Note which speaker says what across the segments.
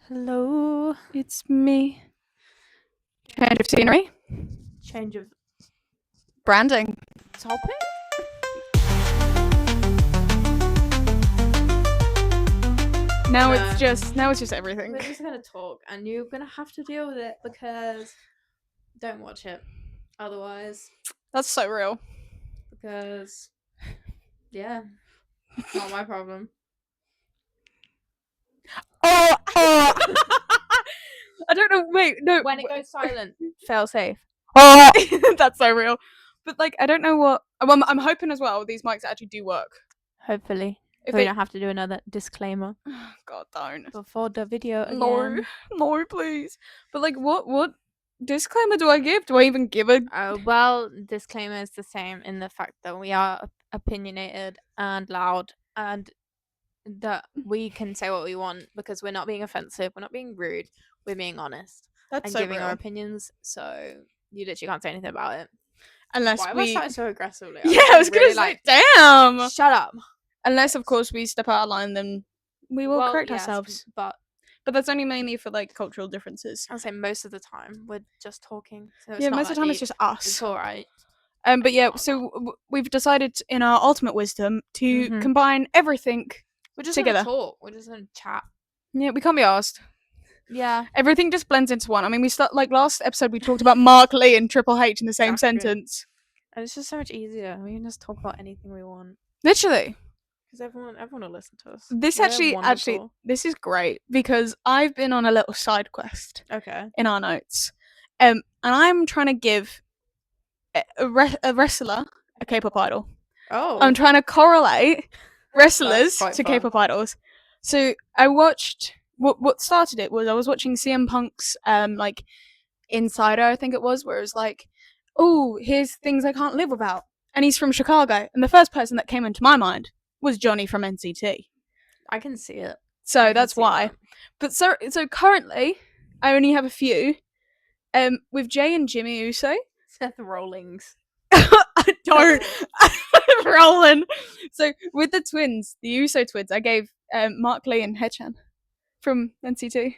Speaker 1: Hello.
Speaker 2: It's me. Change of scenery.
Speaker 1: Change of
Speaker 2: Branding.
Speaker 1: topic?
Speaker 2: Now
Speaker 1: No.
Speaker 2: it's just everything.
Speaker 1: We're just gonna talk, and you're gonna have to deal with it because don't watch it. Otherwise,
Speaker 2: That's so real.
Speaker 1: because yeah, not my problem.
Speaker 2: Oh. I don't know. Wait, no.
Speaker 1: When it goes silent, fail safe.
Speaker 2: Oh, that's so real. But like, I don't know what. Well, I'm hoping as well these mics actually do work.
Speaker 1: Hopefully,
Speaker 2: If
Speaker 1: we
Speaker 2: they
Speaker 1: don't have to do another disclaimer
Speaker 2: God, don't.
Speaker 1: before the video again.
Speaker 2: No, please. But like, what disclaimer do I give? Do I even give a?
Speaker 1: Well, disclaimer is the same in the fact that we are opinionated and loud, and that we can say what we want because we're not being offensive, we're not being rude, we're being honest
Speaker 2: That's
Speaker 1: and
Speaker 2: so
Speaker 1: giving
Speaker 2: real.
Speaker 1: our opinions. So you literally can't say anything about it.
Speaker 2: Unless
Speaker 1: Why am
Speaker 2: we.
Speaker 1: I starting so aggressively?
Speaker 2: Yeah, I was gonna say, damn.
Speaker 1: Shut up.
Speaker 2: Unless, of course, we step out of line, then we will correct
Speaker 1: yes,
Speaker 2: ourselves.
Speaker 1: But
Speaker 2: that's only mainly for like cultural differences.
Speaker 1: I'll say most of the time we're just talking. So
Speaker 2: Yeah, most of the time it's just us.
Speaker 1: It's all right.
Speaker 2: But yeah, so we've decided in our ultimate wisdom to combine everything.
Speaker 1: We're just
Speaker 2: together.
Speaker 1: Gonna talk. We're just gonna chat.
Speaker 2: Yeah, we can't be asked.
Speaker 1: Yeah.
Speaker 2: Everything just blends into one. I mean, we start like last episode we talked about Mark Lee and Triple H in the same sentence.
Speaker 1: And it's just so much easier. We can just talk about anything we want.
Speaker 2: Literally.
Speaker 1: Because everyone will listen to us.
Speaker 2: This actually, this is great because I've been on a little side quest.
Speaker 1: Okay.
Speaker 2: In our notes, and I'm trying to give a wrestler a K-pop idol.
Speaker 1: Oh.
Speaker 2: I'm trying to correlate wrestlers to K-pop idols. So I watched what started it was I was watching CM Punk's like Insider, I think it was, where it was like, oh, here's things I can't live without, and he's from Chicago, and the first person that came into my mind was Johnny from NCT.
Speaker 1: I can see it.
Speaker 2: So that's why. But so currently, I only have a few. With Jay and Jimmy Uso.
Speaker 1: Seth Rollins.
Speaker 2: I don't. Rolling. So with the twins, the Uso twins, I gave Mark Lee and Haechan from NCT.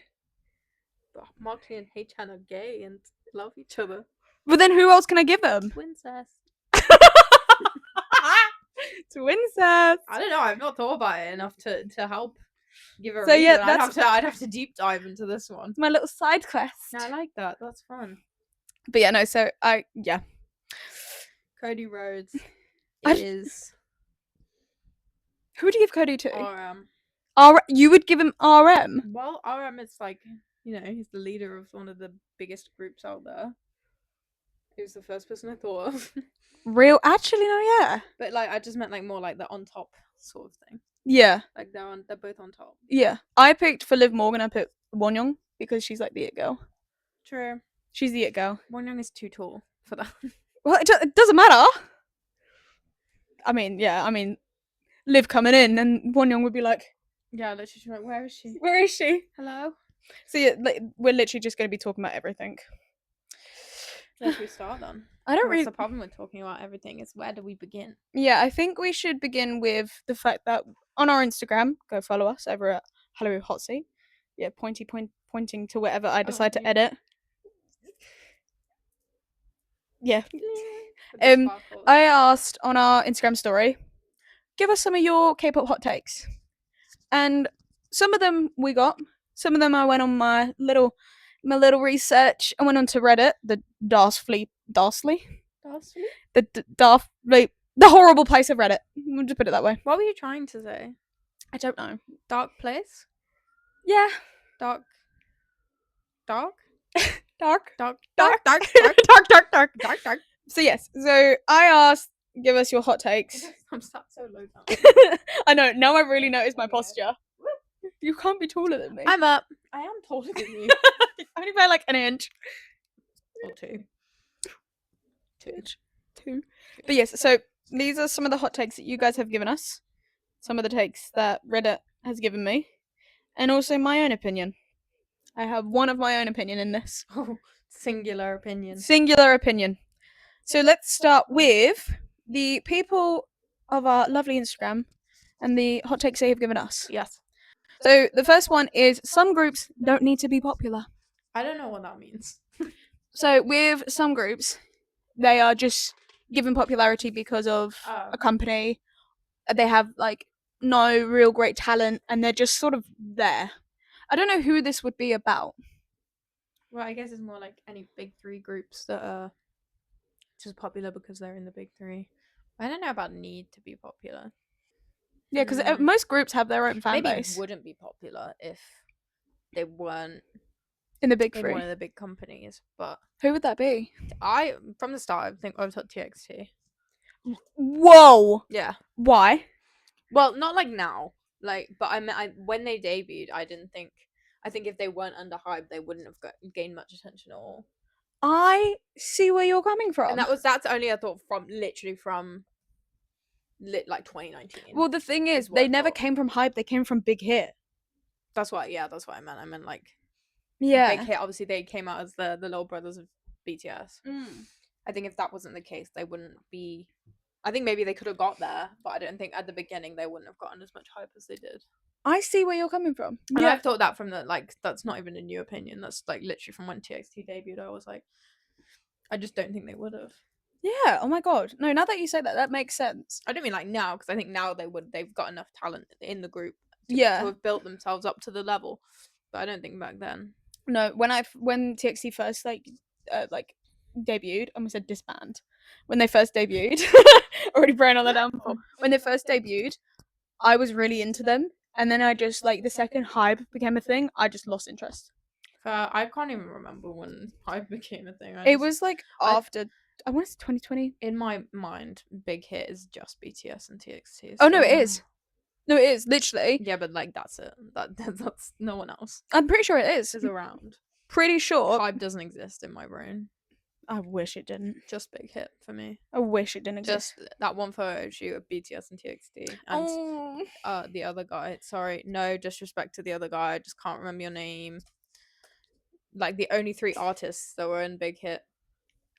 Speaker 1: Mark Lee and Haechan are gay and love each other.
Speaker 2: But then who else can I give them?
Speaker 1: Twincest.
Speaker 2: Twincest.
Speaker 1: I don't know. I've not thought about it enough to help give a
Speaker 2: so
Speaker 1: reason.
Speaker 2: Yeah,
Speaker 1: I'd have to deep dive into this one.
Speaker 2: My little side quest.
Speaker 1: I like that. That's fun.
Speaker 2: But yeah, no. So
Speaker 1: Cody Rhodes is.
Speaker 2: Who would you give Cody to?
Speaker 1: RM.
Speaker 2: You would give him RM?
Speaker 1: Well, RM is like, he's the leader of one of the biggest groups out there. He was the first person I thought of.
Speaker 2: Real? Actually, no, yeah.
Speaker 1: But like, I just meant like more like the on top sort of thing.
Speaker 2: Yeah.
Speaker 1: Like they're both on top.
Speaker 2: Yeah. I picked for Liv Morgan. I picked Wonyoung because she's like the it girl.
Speaker 1: True.
Speaker 2: She's the it girl.
Speaker 1: Wonyoung is too tall for that.
Speaker 2: Well, it doesn't matter. I mean, Liv coming in and Wonyoung would be like,
Speaker 1: yeah, literally, like, where is she?
Speaker 2: Where is she?
Speaker 1: Hello.
Speaker 2: So yeah, we're literally just going to be talking about everything.
Speaker 1: Where should we start then? What's the problem with talking about everything is where do we begin?
Speaker 2: Yeah, I think we should begin with the fact that on our Instagram, go follow us over at Hello Hot Seat. Yeah, pointing to wherever I decide to edit. Yeah. I asked on our Instagram story, give us some of your K-pop hot takes. And some of them we got. Some of them I went on my little research. I went onto Reddit, the the horrible place of Reddit. We'll just put it that way.
Speaker 1: What were you trying to say?
Speaker 2: I don't know.
Speaker 1: Dark place?
Speaker 2: Yeah.
Speaker 1: Dark.
Speaker 2: So yes. So I asked, give us your hot takes.
Speaker 1: I'm sat so low down.
Speaker 2: I know. Now I really notice my posture. You can't be taller than me.
Speaker 1: I'm up. I am taller than you.
Speaker 2: Only by like an inch.
Speaker 1: Or two.
Speaker 2: Two. But yes, so these are some of the hot takes that you guys have given us. Some of the takes that Reddit has given me. And also my own opinion. I have one of my own opinion in this.
Speaker 1: Oh, singular opinion.
Speaker 2: So let's start with the people of our lovely Instagram and the hot takes they have given us.
Speaker 1: Yes.
Speaker 2: So the first one is some groups don't need to be popular.
Speaker 1: I don't know what that means.
Speaker 2: So with some groups, they are just given popularity because of a company. They have like no real great talent, and they're just sort of there. I don't know who this would be about.
Speaker 1: Well, I guess it's more like any big three groups that are just popular because they're in the big three. I don't know about need to be popular.
Speaker 2: Yeah, because most groups have their own fan
Speaker 1: Maybe
Speaker 2: base
Speaker 1: wouldn't be popular if they weren't
Speaker 2: in the big
Speaker 1: in
Speaker 2: three.
Speaker 1: one of the big companies. But
Speaker 2: Who would that be?
Speaker 1: I, from the start, I think I've thought TXT.
Speaker 2: Whoa!
Speaker 1: Yeah.
Speaker 2: Why?
Speaker 1: Well, not like now. Like, but when they debuted, I didn't think. I think if they weren't under hype, they wouldn't have gained much attention at all.
Speaker 2: I see where you're coming from.
Speaker 1: And that's only I thought from literally from like 2019.
Speaker 2: Well, the thing is, they never came from hype. They came from big hit.
Speaker 1: That's what I meant. I meant like
Speaker 2: Yeah.
Speaker 1: big hit. Obviously, they came out as the little brothers of BTS. I think if that wasn't the case, they wouldn't be. I think maybe they could have got there, but I don't think at the beginning they wouldn't have gotten as much hype as they did.
Speaker 2: I see where you're coming from.
Speaker 1: And yeah. I've thought that from the like that's not even a new opinion. That's like literally from when TXT debuted. I was like, I just don't think they would have.
Speaker 2: Yeah. Oh my god. No. Now that you say that, that makes sense.
Speaker 1: I don't mean like now because I think now they would. They've got enough talent in the group to have built themselves up to the level. But I don't think back then.
Speaker 2: No. When TXT first like debuted, I almost said disband. When they first debuted, already praying on the downfall. When they first debuted, I was really into them, and then I just like the second hype became a thing, I just lost interest.
Speaker 1: I can't even remember when hype became a thing.
Speaker 2: It was like after I want to say 2020.
Speaker 1: In my mind, big hit is just BTS and TXT.
Speaker 2: Oh no, it is. No, it is literally.
Speaker 1: Yeah, but like that's it. That's no one else.
Speaker 2: I'm pretty sure it is.
Speaker 1: Is around.
Speaker 2: Pretty sure.
Speaker 1: Hype doesn't exist in my brain.
Speaker 2: I wish it didn't.
Speaker 1: Just big hit for me.
Speaker 2: I wish it didn't exist.
Speaker 1: Just that one photo shoot of BTS and TXT and the other guy. Sorry, no disrespect to the other guy. I just can't remember your name. Like the only three artists that were in Big Hit.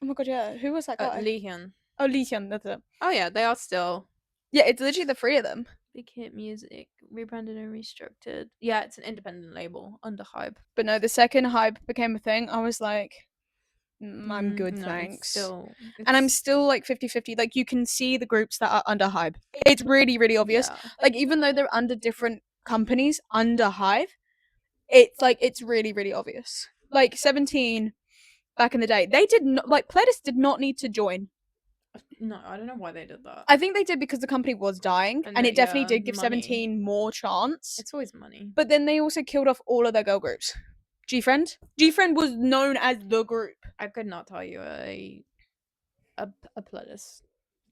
Speaker 2: Oh my god, yeah. Who was that guy?
Speaker 1: Lee Hyun.
Speaker 2: Oh, Lee Hyun, that's it.
Speaker 1: Oh yeah, they are still.
Speaker 2: Yeah, it's literally the three of them.
Speaker 1: Big Hit Music, rebranded and restructured. Yeah, it's an independent label under Hype.
Speaker 2: But no, the second Hype became a thing, I was like, I'm good, thanks. And I'm still like 50-50. Like you can see the groups that are under Hype. It's really, really obvious. Yeah. Like even though they're under different companies under Hype, it's like it's really, really obvious. Like 17 back in the day, they did not like Pledis did not need to join.
Speaker 1: No, I don't know why they did that.
Speaker 2: I think they did because the company was dying, and it definitely did give 17 more chance.
Speaker 1: It's always money.
Speaker 2: But then they also killed off all of their girl groups. G-Friend was known as the group.
Speaker 1: I could not tell you a Pledis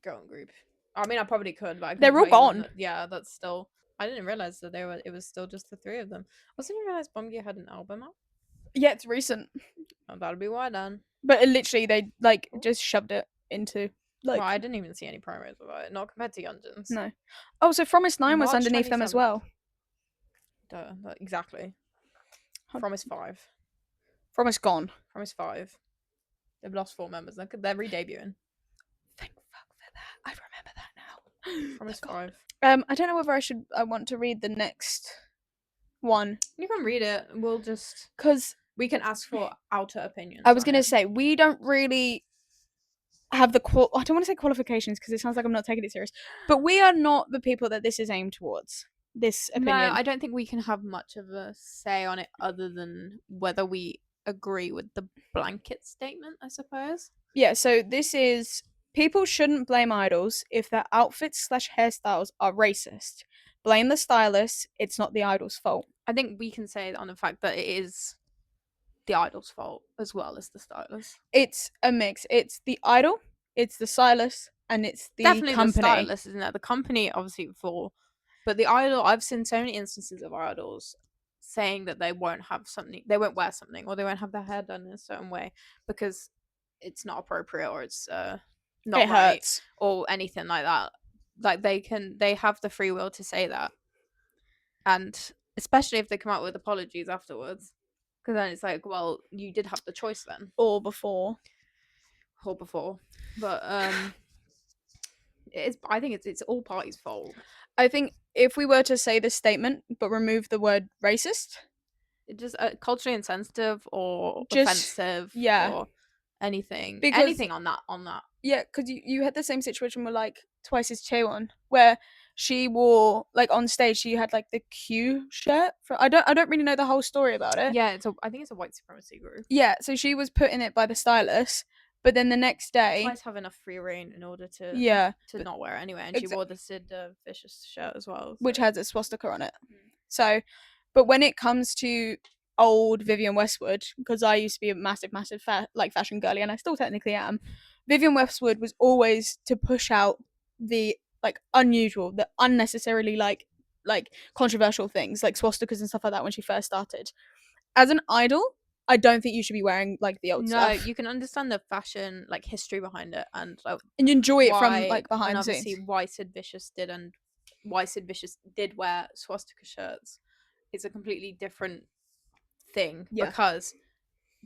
Speaker 1: girl group. I mean, I probably could, but
Speaker 2: they're all gone.
Speaker 1: Yeah, that's still. I didn't realize that it was still just the three of them. I didn't realize Bumgye had an album out.
Speaker 2: Yeah, it's recent.
Speaker 1: Oh, that'll be why then.
Speaker 2: But literally, they like just shoved it into. Like,
Speaker 1: well, I didn't even see any promos about it. Not compared to Yeonjun's.
Speaker 2: No. Oh, so Promise 9 was underneath them as well.
Speaker 1: Exactly. Promise 5.
Speaker 2: Promise gone.
Speaker 1: Promise 5. They've lost 4 members. They're re-debuting.
Speaker 2: Thank fuck for that. I remember that now.
Speaker 1: Promise 5.
Speaker 2: I don't know whether I want to read the next one.
Speaker 1: You can read it. We'll just...
Speaker 2: Because...
Speaker 1: we can ask for outer opinions.
Speaker 2: I was going to say, we don't really... have the I don't want to say qualifications because it sounds like I'm not taking it serious, but we are not the people that this is aimed towards. This opinion.
Speaker 1: No, I don't think we can have much of a say on it other than whether we agree with the blanket statement, I suppose.
Speaker 2: Yeah, so this is people shouldn't blame idols if their outfits/hairstyles are racist. Blame the stylist, it's not the idol's fault.
Speaker 1: I think we can say on the fact that it is the idol's fault as well as the stylist.
Speaker 2: It's a mix. It's the idol, it's the stylist, and it's the
Speaker 1: definitely
Speaker 2: company.
Speaker 1: The stylist, isn't it? The company obviously for, but the idol. I've seen so many instances of idols saying that they won't have something, they won't wear something, or they won't have their hair done in a certain way because it's not appropriate or it's not
Speaker 2: it
Speaker 1: right
Speaker 2: hurts.
Speaker 1: Or anything like that. Like they have the free will to say that, and especially if they come out with apologies afterwards. Because then it's like, well, you did have the choice then.
Speaker 2: Or before.
Speaker 1: But I think it's all parties' fault.
Speaker 2: I think if we were to say this statement but remove the word racist,
Speaker 1: Just culturally insensitive or
Speaker 2: just
Speaker 1: offensive
Speaker 2: yeah,
Speaker 1: or anything,
Speaker 2: because
Speaker 1: anything on that.
Speaker 2: yeah, because you had the same situation with like Twice's Chaewon, where she wore like on stage she had like the Q shirt. I don't really know the whole story about it.
Speaker 1: Yeah, I think it's a white supremacy group.
Speaker 2: Yeah, so she was put in it by the stylist, but then the next day,
Speaker 1: Twice have enough free reign in order to
Speaker 2: but
Speaker 1: not wear it anyway, and she wore the Sid Vicious shirt as well,
Speaker 2: which has a swastika on it. So, but when it comes to old Vivienne Westwood, because I used to be a massive fashion girly, and I still technically am, Vivienne Westwood was always to push out the like unusual, the unnecessarily like controversial things like swastikas and stuff like that when she first started. As an idol, I don't think you should be wearing like the old stuff.
Speaker 1: No, you can understand the fashion like history behind it and
Speaker 2: and you enjoy it from
Speaker 1: why
Speaker 2: like behind
Speaker 1: and
Speaker 2: the
Speaker 1: obviously
Speaker 2: scenes.
Speaker 1: why Sid Vicious did and why Sid Vicious did wear swastika shirts. It's a completely different thing because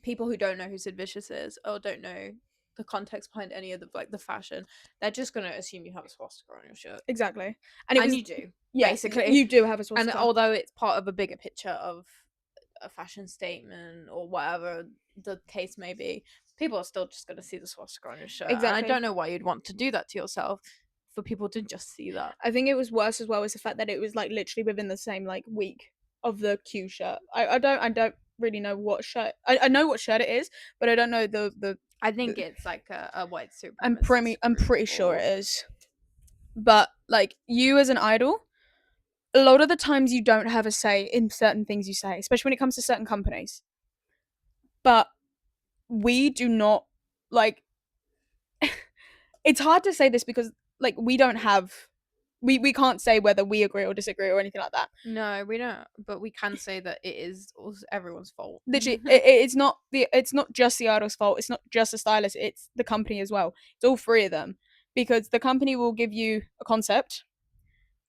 Speaker 1: people who don't know who Sid Vicious is or don't know the context behind any of the fashion, they're just gonna assume you have a swastika on your shirt.
Speaker 2: Exactly,
Speaker 1: and you do, basically.
Speaker 2: you do have a swastika.
Speaker 1: And although it's part of a bigger picture of a fashion statement or whatever the case may be, people are still just gonna see the swastika on your shirt. And I don't know why you'd want to do that to yourself for people to just see that.
Speaker 2: I think it was worse as well as the fact that it was like literally within the same like week of the Q shirt. I don't really know what shirt. I know what shirt it is, but I don't know the.
Speaker 1: I think it's like a white supremacist.
Speaker 2: I'm pretty sure it is. But like you as an idol, a lot of the times you don't have a say in certain things you say, especially when it comes to certain companies. But we do not like. It's hard to say this because like we don't have we can't say whether we agree or disagree or anything like that.
Speaker 1: No, we don't. But we can say that it is everyone's fault.
Speaker 2: Literally, it's not just the idol's fault. It's not just the stylist. It's the company as well. It's all three of them because the company will give you a concept.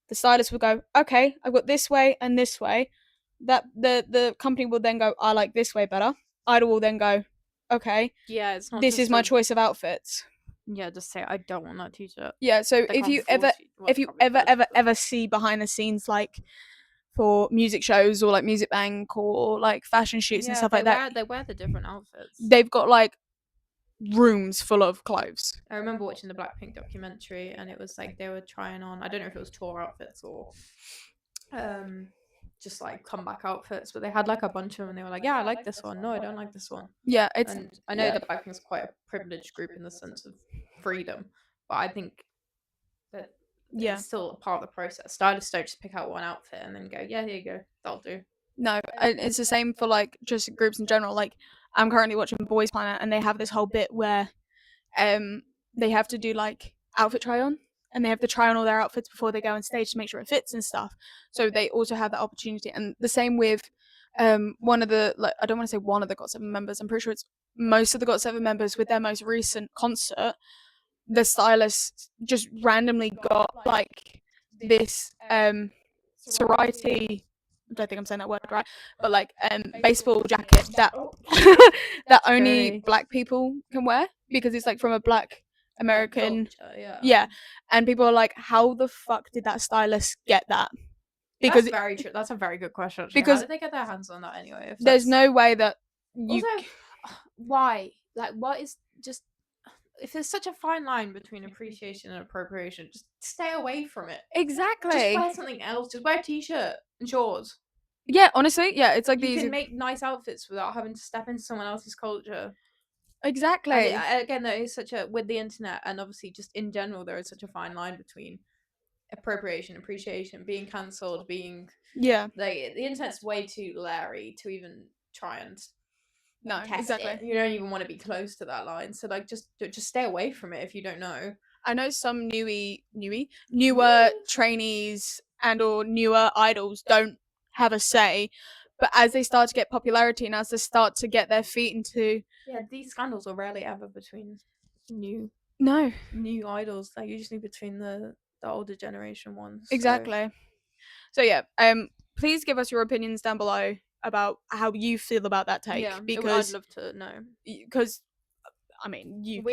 Speaker 2: The stylist will go, okay, I've got this way and this way. That the company will then go, I like this way better. Idol will then go, okay,
Speaker 1: yeah, it's not.
Speaker 2: This is my choice of outfits.
Speaker 1: Yeah, just say I don't want that t-shirt.
Speaker 2: Yeah, so if you ever see behind the scenes like for music shows or like Music Bank or like fashion shoots and stuff like that,
Speaker 1: they wear the different outfits.
Speaker 2: They've got like rooms full of clothes.
Speaker 1: I remember watching the Blackpink documentary and it was like they were trying on, I don't know if it was tour outfits or just like comeback outfits, but they had like a bunch of them and they were like, yeah, I like this one. No, I don't like this one.
Speaker 2: Yeah, it's.
Speaker 1: And I know that Blackpink's quite a privileged group in the sense of freedom, but I think that it's still a part of the process. Stylists don't just pick out one outfit and then go, yeah, here you go, that'll do.
Speaker 2: No, it's the same for like just groups in general. Like I'm currently watching Boys Planet and they have this whole bit where they have to do like outfit try on and they have to try on all their outfits before they go on stage to make sure it fits and stuff. So they also have that opportunity. And the same with one of the, like, I don't want to say one of the GOT7 members, I'm pretty sure it's most of the GOT7 members with their most recent concert, the stylist just randomly got like this sorority, I don't think I'm saying that word right, but like baseball jacket that that only black people can wear because it's like from a black American culture, yeah. And people are like, how the fuck did that stylist get that?
Speaker 1: Because that's very true. That's a very good question. Actually. Because how did they get their hands on that anyway?
Speaker 2: There's no way that you.
Speaker 1: Also, why? Like, what is just? If there's such a fine line between appreciation and appropriation, just stay away from it.
Speaker 2: Exactly.
Speaker 1: Just wear something else. Just wear a t-shirt and shorts.
Speaker 2: Yeah, honestly, yeah, it's like
Speaker 1: you can make nice outfits without having to step into someone else's culture.
Speaker 2: Exactly.
Speaker 1: And again, there is such a with the internet and obviously just in general, there is such a fine line between appropriation, appreciation, being cancelled, being like the internet's way too leery to even try and test it. You don't even want to be close to that line. So like just stay away from it if you don't know.
Speaker 2: I know some newer trainees and or newer idols don't have a say, but as they start to get popularity and as they start to get their feet into
Speaker 1: these scandals are rarely ever between new idols. They're usually between the older generation ones.
Speaker 2: Exactly. So yeah, please give us your opinions down below about how you feel about that take.
Speaker 1: Yeah,
Speaker 2: because
Speaker 1: I'd love to know.
Speaker 2: Because I mean, you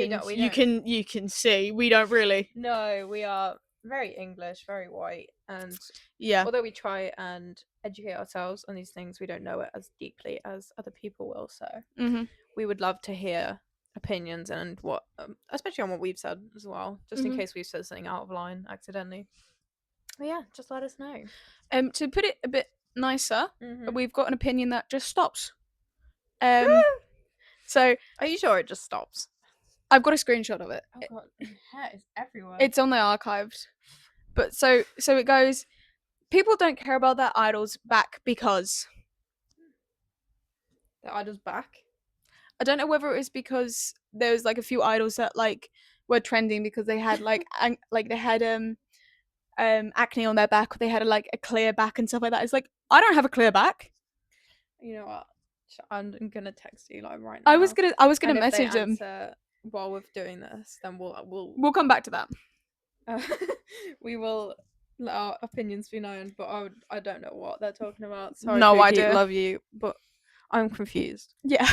Speaker 2: can see we don't really.
Speaker 1: No, we are very English, very white, and
Speaker 2: Yeah.
Speaker 1: although we try and educate ourselves on these things, we don't know it as deeply as other people will. So we would love to hear opinions and what, especially on what we've said as well, just in case we've said something out of line accidentally. But yeah, just let us know.
Speaker 2: To put it a bit nicer, we've got an opinion that just stops. So
Speaker 1: are you sure it just stops?
Speaker 2: I've got a screenshot of it.
Speaker 1: Oh god, hair is everywhere.
Speaker 2: It's on the archived. But so it goes, people don't care about their idols back because
Speaker 1: the idol's back.
Speaker 2: I don't know whether it was because there was like a few idols that like were trending because they had like they had acne on their back, or they had like a clear back and stuff like that. It's like, I don't have a clear back.
Speaker 1: You know what? I'm gonna text you like right now.
Speaker 2: I was gonna
Speaker 1: and
Speaker 2: message
Speaker 1: if they
Speaker 2: them
Speaker 1: answer while we're doing this, then
Speaker 2: we'll come back to that.
Speaker 1: We will let our opinions be known, but I don't know what they're talking about. Sorry,
Speaker 2: no
Speaker 1: Pookie,
Speaker 2: idea.
Speaker 1: Love you, but I'm confused.
Speaker 2: Yeah.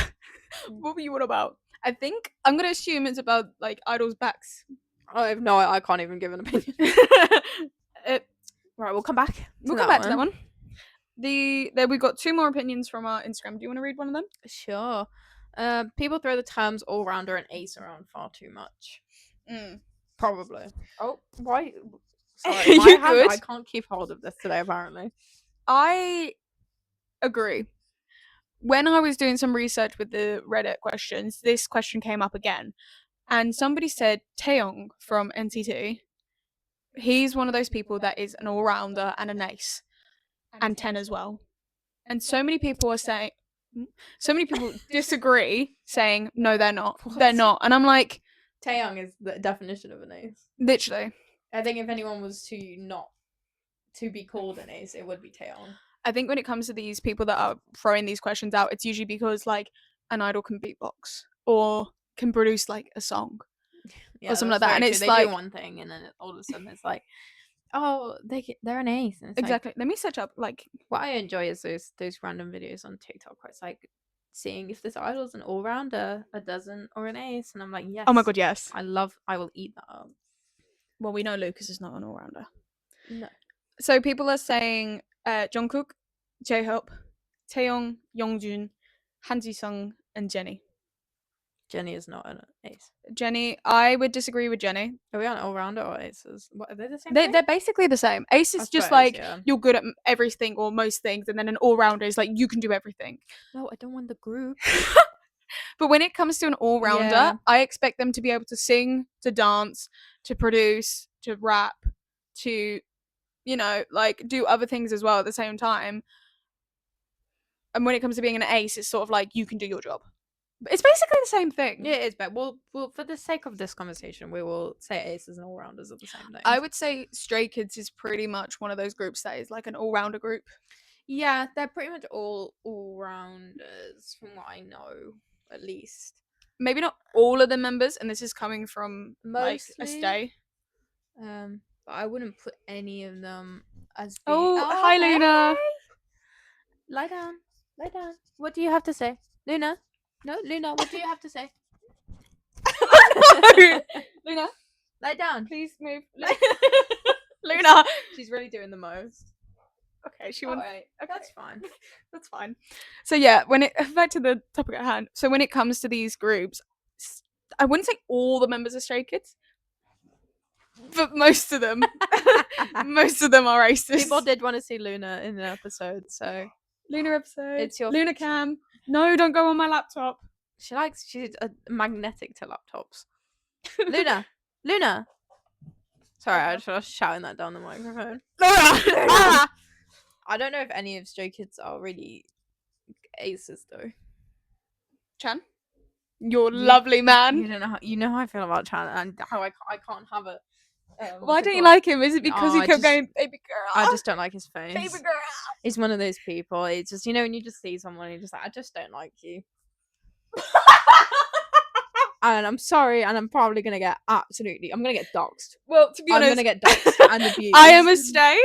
Speaker 2: What were you on about? I think I'm gonna assume it's about like idols' backs.
Speaker 1: I can't even give an opinion. Right, we'll come back.
Speaker 2: We'll come back to that one. There we've got 2 more opinions from our Instagram. Do you want to read one of them?
Speaker 1: Sure. People throw the terms all-rounder and ace around far too much. Probably. Oh, why? Sorry, my hand, I can't keep hold of this today, apparently.
Speaker 2: I agree. When I was doing some research with the Reddit questions, this question came up again. And somebody said Taeyong from NCT, he's one of those people that is an all-rounder and an ace. And 10 as well. And so many people disagree, saying, no, they're not. What? They're not. And I'm like,
Speaker 1: Taeyong is the definition of an ace.
Speaker 2: Literally.
Speaker 1: I think if anyone was to be called an ace, it would be Taeyong.
Speaker 2: I think when it comes to these people that are throwing these questions out, it's usually because like an idol can beatbox or can produce like a song or something like that. And it's
Speaker 1: they
Speaker 2: like
Speaker 1: do one thing, and then all of a sudden it's like, oh, they're an ace. And it's
Speaker 2: exactly.
Speaker 1: Like,
Speaker 2: let me search up like
Speaker 1: what I enjoy is those random videos on TikTok where it's like seeing if this idol's an all-rounder, a dozen, or an ace, and I'm like, yes.
Speaker 2: Oh my god, yes.
Speaker 1: I will eat that up.
Speaker 2: Well, we know Lucas is not an all-rounder.
Speaker 1: No.
Speaker 2: So people are saying Jungkook, J-Hope, Taeyong, Youngjun, Han Ji-sung, and Jennie.
Speaker 1: Jennie is not an ace.
Speaker 2: Jennie, I would disagree with Jennie.
Speaker 1: Are we on all-rounder or aces? What, are they the same thing?
Speaker 2: They're basically the same. Ace is just like, you're good at everything or most things, and then an all-rounder is like, you can do everything.
Speaker 1: No, I don't want the group.
Speaker 2: But when it comes to an all-rounder, I expect them to be able to sing, to dance, to produce, to rap, to, you know, like do other things as well at the same time. And when it comes to being an ace, it's sort of like, you can do your job. It's basically the same thing.
Speaker 1: Yeah, it is, but we'll for the sake of this conversation, we will say aces and all-rounders are the same thing.
Speaker 2: I would say Stray Kids is pretty much one of those groups that is like an all-rounder group.
Speaker 1: Yeah, they're pretty much all-rounders from what I know, at least.
Speaker 2: Maybe not all of the members, and this is coming from
Speaker 1: mostly,
Speaker 2: like a stay.
Speaker 1: But I wouldn't put any of them as
Speaker 2: being... Oh, hi, hey! Luna.
Speaker 1: Lie down. What do you have to say, Luna? No, Luna, what do you have to say?
Speaker 2: No! Luna,
Speaker 1: lie down.
Speaker 2: Please move. Luna.
Speaker 1: She's really doing the most.
Speaker 2: Okay, she wants...
Speaker 1: Okay. That's fine.
Speaker 2: That's fine. So yeah, back to the topic at hand. So when it comes to these groups, I wouldn't say all the members are Stray Kids, but most of them. Most of them are racist.
Speaker 1: People did want to see Luna in the episode, so...
Speaker 2: Luna episode.
Speaker 1: It's your
Speaker 2: Luna cam. No, don't go on my laptop.
Speaker 1: She's magnetic to laptops. Luna. Sorry, I just was shouting that down the microphone.
Speaker 2: Luna.
Speaker 1: I don't know if any of Stray Kids are really aces though.
Speaker 2: Chan, you're lovely man.
Speaker 1: You know how I feel about Chan and how I can't have a.
Speaker 2: Why don't you like him? Is it because he kept going, baby girl?
Speaker 1: I just don't like his face.
Speaker 2: Baby girl.
Speaker 1: He's one of those people. It's just, when you just see someone, you're just like, I just don't like you. And I'm sorry, and I'm probably gonna get I'm gonna get doxxed.
Speaker 2: Well, to be honest,
Speaker 1: I'm gonna get doxxed and abused.
Speaker 2: I am a stay,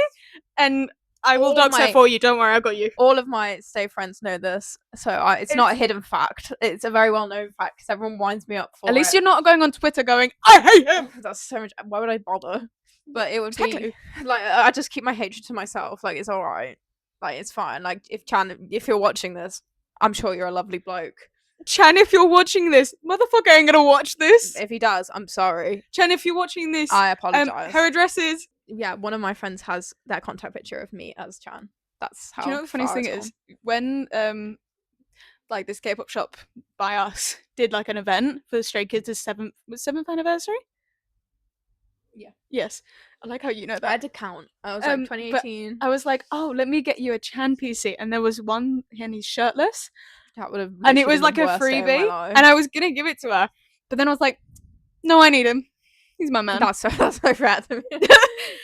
Speaker 2: and I will dox her for you. Don't worry, I got you.
Speaker 1: All of my stay friends know this, so it's not a hidden fact. It's a very well known fact because everyone winds me up for it.
Speaker 2: At least you're not going on Twitter going, I hate him.
Speaker 1: That's so much. Why would I bother? But it would
Speaker 2: Exactly.
Speaker 1: be like I just keep my hatred to myself. Like it's all right. Like it's fine. Like if you're watching this, I'm sure you're a lovely bloke.
Speaker 2: Chan, if you're watching this, motherfucker ain't gonna watch this.
Speaker 1: If he does, I'm sorry.
Speaker 2: Chan, if you're watching this,
Speaker 1: I apologize.
Speaker 2: her address is.
Speaker 1: Yeah, one of my friends has that contact picture of me as Chan. That's how.
Speaker 2: Do you know what the funniest thing is? When like this K-pop shop by us did like an event for Stray Kids' seventh anniversary.
Speaker 1: Yeah.
Speaker 2: Yes. I like how you know that.
Speaker 1: I had to count. I was like 2018.
Speaker 2: I was like, oh, let me get you a Chan PC, and there was one, and he's shirtless.
Speaker 1: That would have.
Speaker 2: And it was like a freebie, and I was gonna give it to her, but then I was like, no, I need him. He's my man.
Speaker 1: That's so rad to me.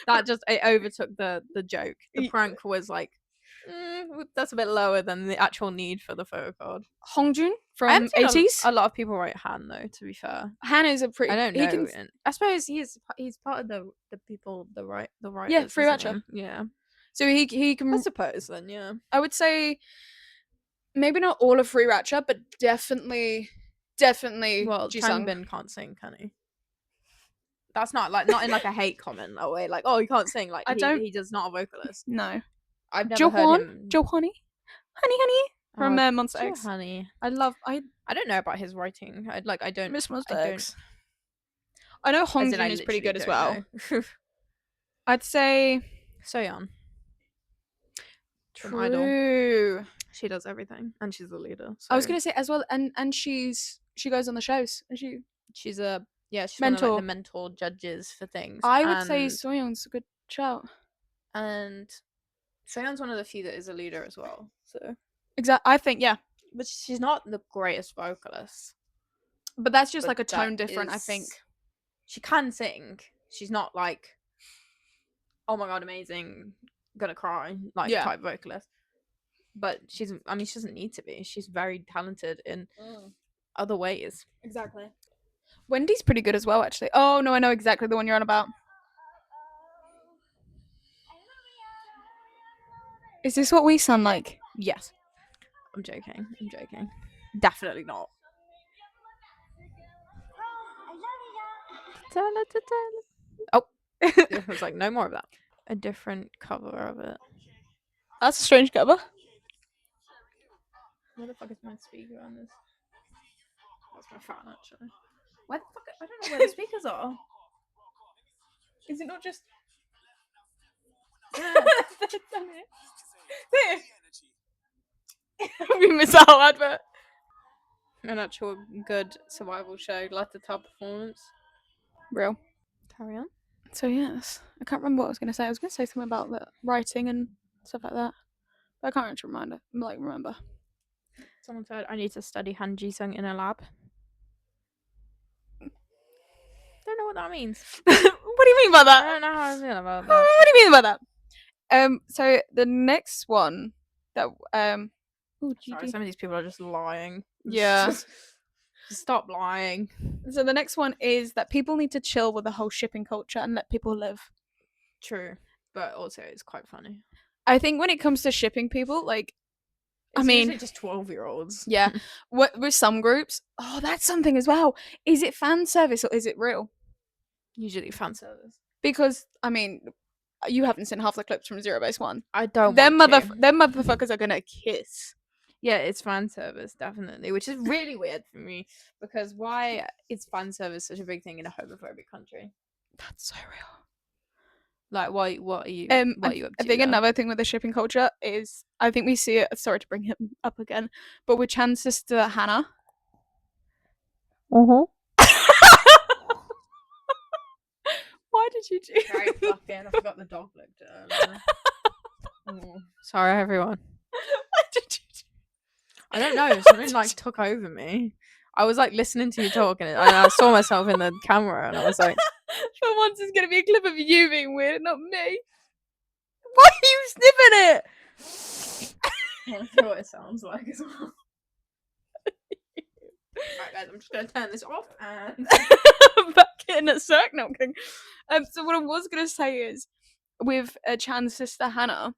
Speaker 1: That just it overtook the joke. The prank was like, that's a bit lower than the actual need for the photo card.
Speaker 2: Hongjun from 80s.
Speaker 1: A lot of people write Han though. To be fair,
Speaker 2: Han is a pretty.
Speaker 1: I don't know. I suppose he's part of the people the right.
Speaker 2: Yeah, free watcher.
Speaker 1: Yeah.
Speaker 2: So he can.
Speaker 1: I suppose then, yeah.
Speaker 2: I would say maybe not all of Free Ratcha, but definitely.
Speaker 1: Well, Changbin can't sing, can he? That's not in like a hate comment that way. Like, oh, he can't sing. Like, he does not a vocalist.
Speaker 2: No,
Speaker 1: I've never heard him.
Speaker 2: Honey from Monster X.
Speaker 1: Honey,
Speaker 2: I
Speaker 1: don't know about his writing. I don't miss Monster X.
Speaker 2: I know Hongjun is pretty good as well. I'd say
Speaker 1: Soyeon.
Speaker 2: True.
Speaker 1: She does everything, and she's the leader. So.
Speaker 2: I was gonna say as well, and she goes on the shows.
Speaker 1: She's a she's
Speaker 2: mentor.
Speaker 1: one of, like, the mentor judges for things.
Speaker 2: I would say Soyeon's a good shout.
Speaker 1: And Soyeon's one of the few that is a leader as well. So
Speaker 2: exactly, I think
Speaker 1: but she's not the greatest vocalist.
Speaker 2: But that's just like a tone different. I think
Speaker 1: she can sing. She's not like, oh my god, amazing, gonna cry type vocalist. But she doesn't need to be. She's very talented in other ways.
Speaker 2: Exactly. Wendy's pretty good as well, actually. Oh no, I know exactly the one you're on about. Is this what we sound like?
Speaker 1: Yes. I'm joking. Definitely not. Oh. It was like, no more of that. A different cover of it.
Speaker 2: That's a strange cover.
Speaker 1: Where the fuck is my speaker on this? That's my phone, actually. Where the fuck? I don't know where the speakers are.
Speaker 2: Is it not just?
Speaker 1: Yeah.
Speaker 2: We miss our advert.
Speaker 1: An actual good survival show, like the top performance.
Speaker 2: Real.
Speaker 1: Carry on.
Speaker 2: So yes, I can't remember what I was going to say. I was going to say something about the writing and stuff like that, but I can't actually remember.
Speaker 1: Someone said I need to study Han Ji-sung in a lab. Don't know what that means.
Speaker 2: What do you mean by that?
Speaker 1: I don't know how I feel about that.
Speaker 2: What do you mean by that? So the next one that
Speaker 1: sorry, some of these people are just lying.
Speaker 2: Yeah.
Speaker 1: Just stop lying.
Speaker 2: So the next one is that people need to chill with the whole shipping culture and let people live.
Speaker 1: True, but also it's quite funny.
Speaker 2: I think when it comes to shipping people, like,
Speaker 1: it's usually just 12-year-olds.
Speaker 2: Yeah. With some groups, that's something as well. Is it fan service or is it real?
Speaker 1: Usually fan service.
Speaker 2: Because, I mean, you haven't seen half the clips from Zero Base 1.
Speaker 1: I don't
Speaker 2: Them motherfuckers are gonna kiss.
Speaker 1: Yeah, it's fan service, definitely, which is really weird for me, because why is fan service such a big thing in a homophobic country?
Speaker 2: That's so real.
Speaker 1: Like, what are you up to?
Speaker 2: I think another thing with the shipping culture is, I think we see it, sorry to bring him up again, but with Chan's sister Hannah. Uh-huh. Why did you do
Speaker 1: Very fucking, I forgot the dog looked at her. Sorry, everyone.
Speaker 2: Why did you do?
Speaker 1: I don't know, something like took over me. I was like listening to you talk, and I saw myself in the camera, and I was like,
Speaker 2: for once it's gonna be a clip of you being weird, not me. Why are you sniffing it?
Speaker 1: I want to hear what it sounds like as well. Alright guys, I'm just gonna turn this off and
Speaker 2: back in a sec. No, I'm kidding. So what I was gonna say is, with Chan's sister Hannah,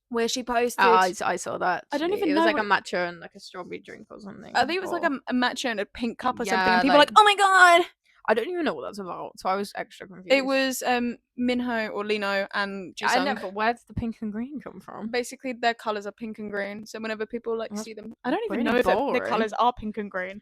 Speaker 2: where she posted.
Speaker 1: I saw that.
Speaker 2: I don't even
Speaker 1: know. It was like a matcha and like a strawberry drink or something.
Speaker 2: I think it was like a matcha and a pink cup or something.
Speaker 1: Yeah,
Speaker 2: and people were like, oh my god.
Speaker 1: I don't even know what that's about, so I was extra confused.
Speaker 2: It was Minho or Lino and Jisung.
Speaker 1: I never. Where did the pink and green come from?
Speaker 2: Basically, their colours are pink and green. So whenever people like
Speaker 1: That's
Speaker 2: see them, I don't even
Speaker 1: really
Speaker 2: know if their
Speaker 1: boring.
Speaker 2: colours are pink and green.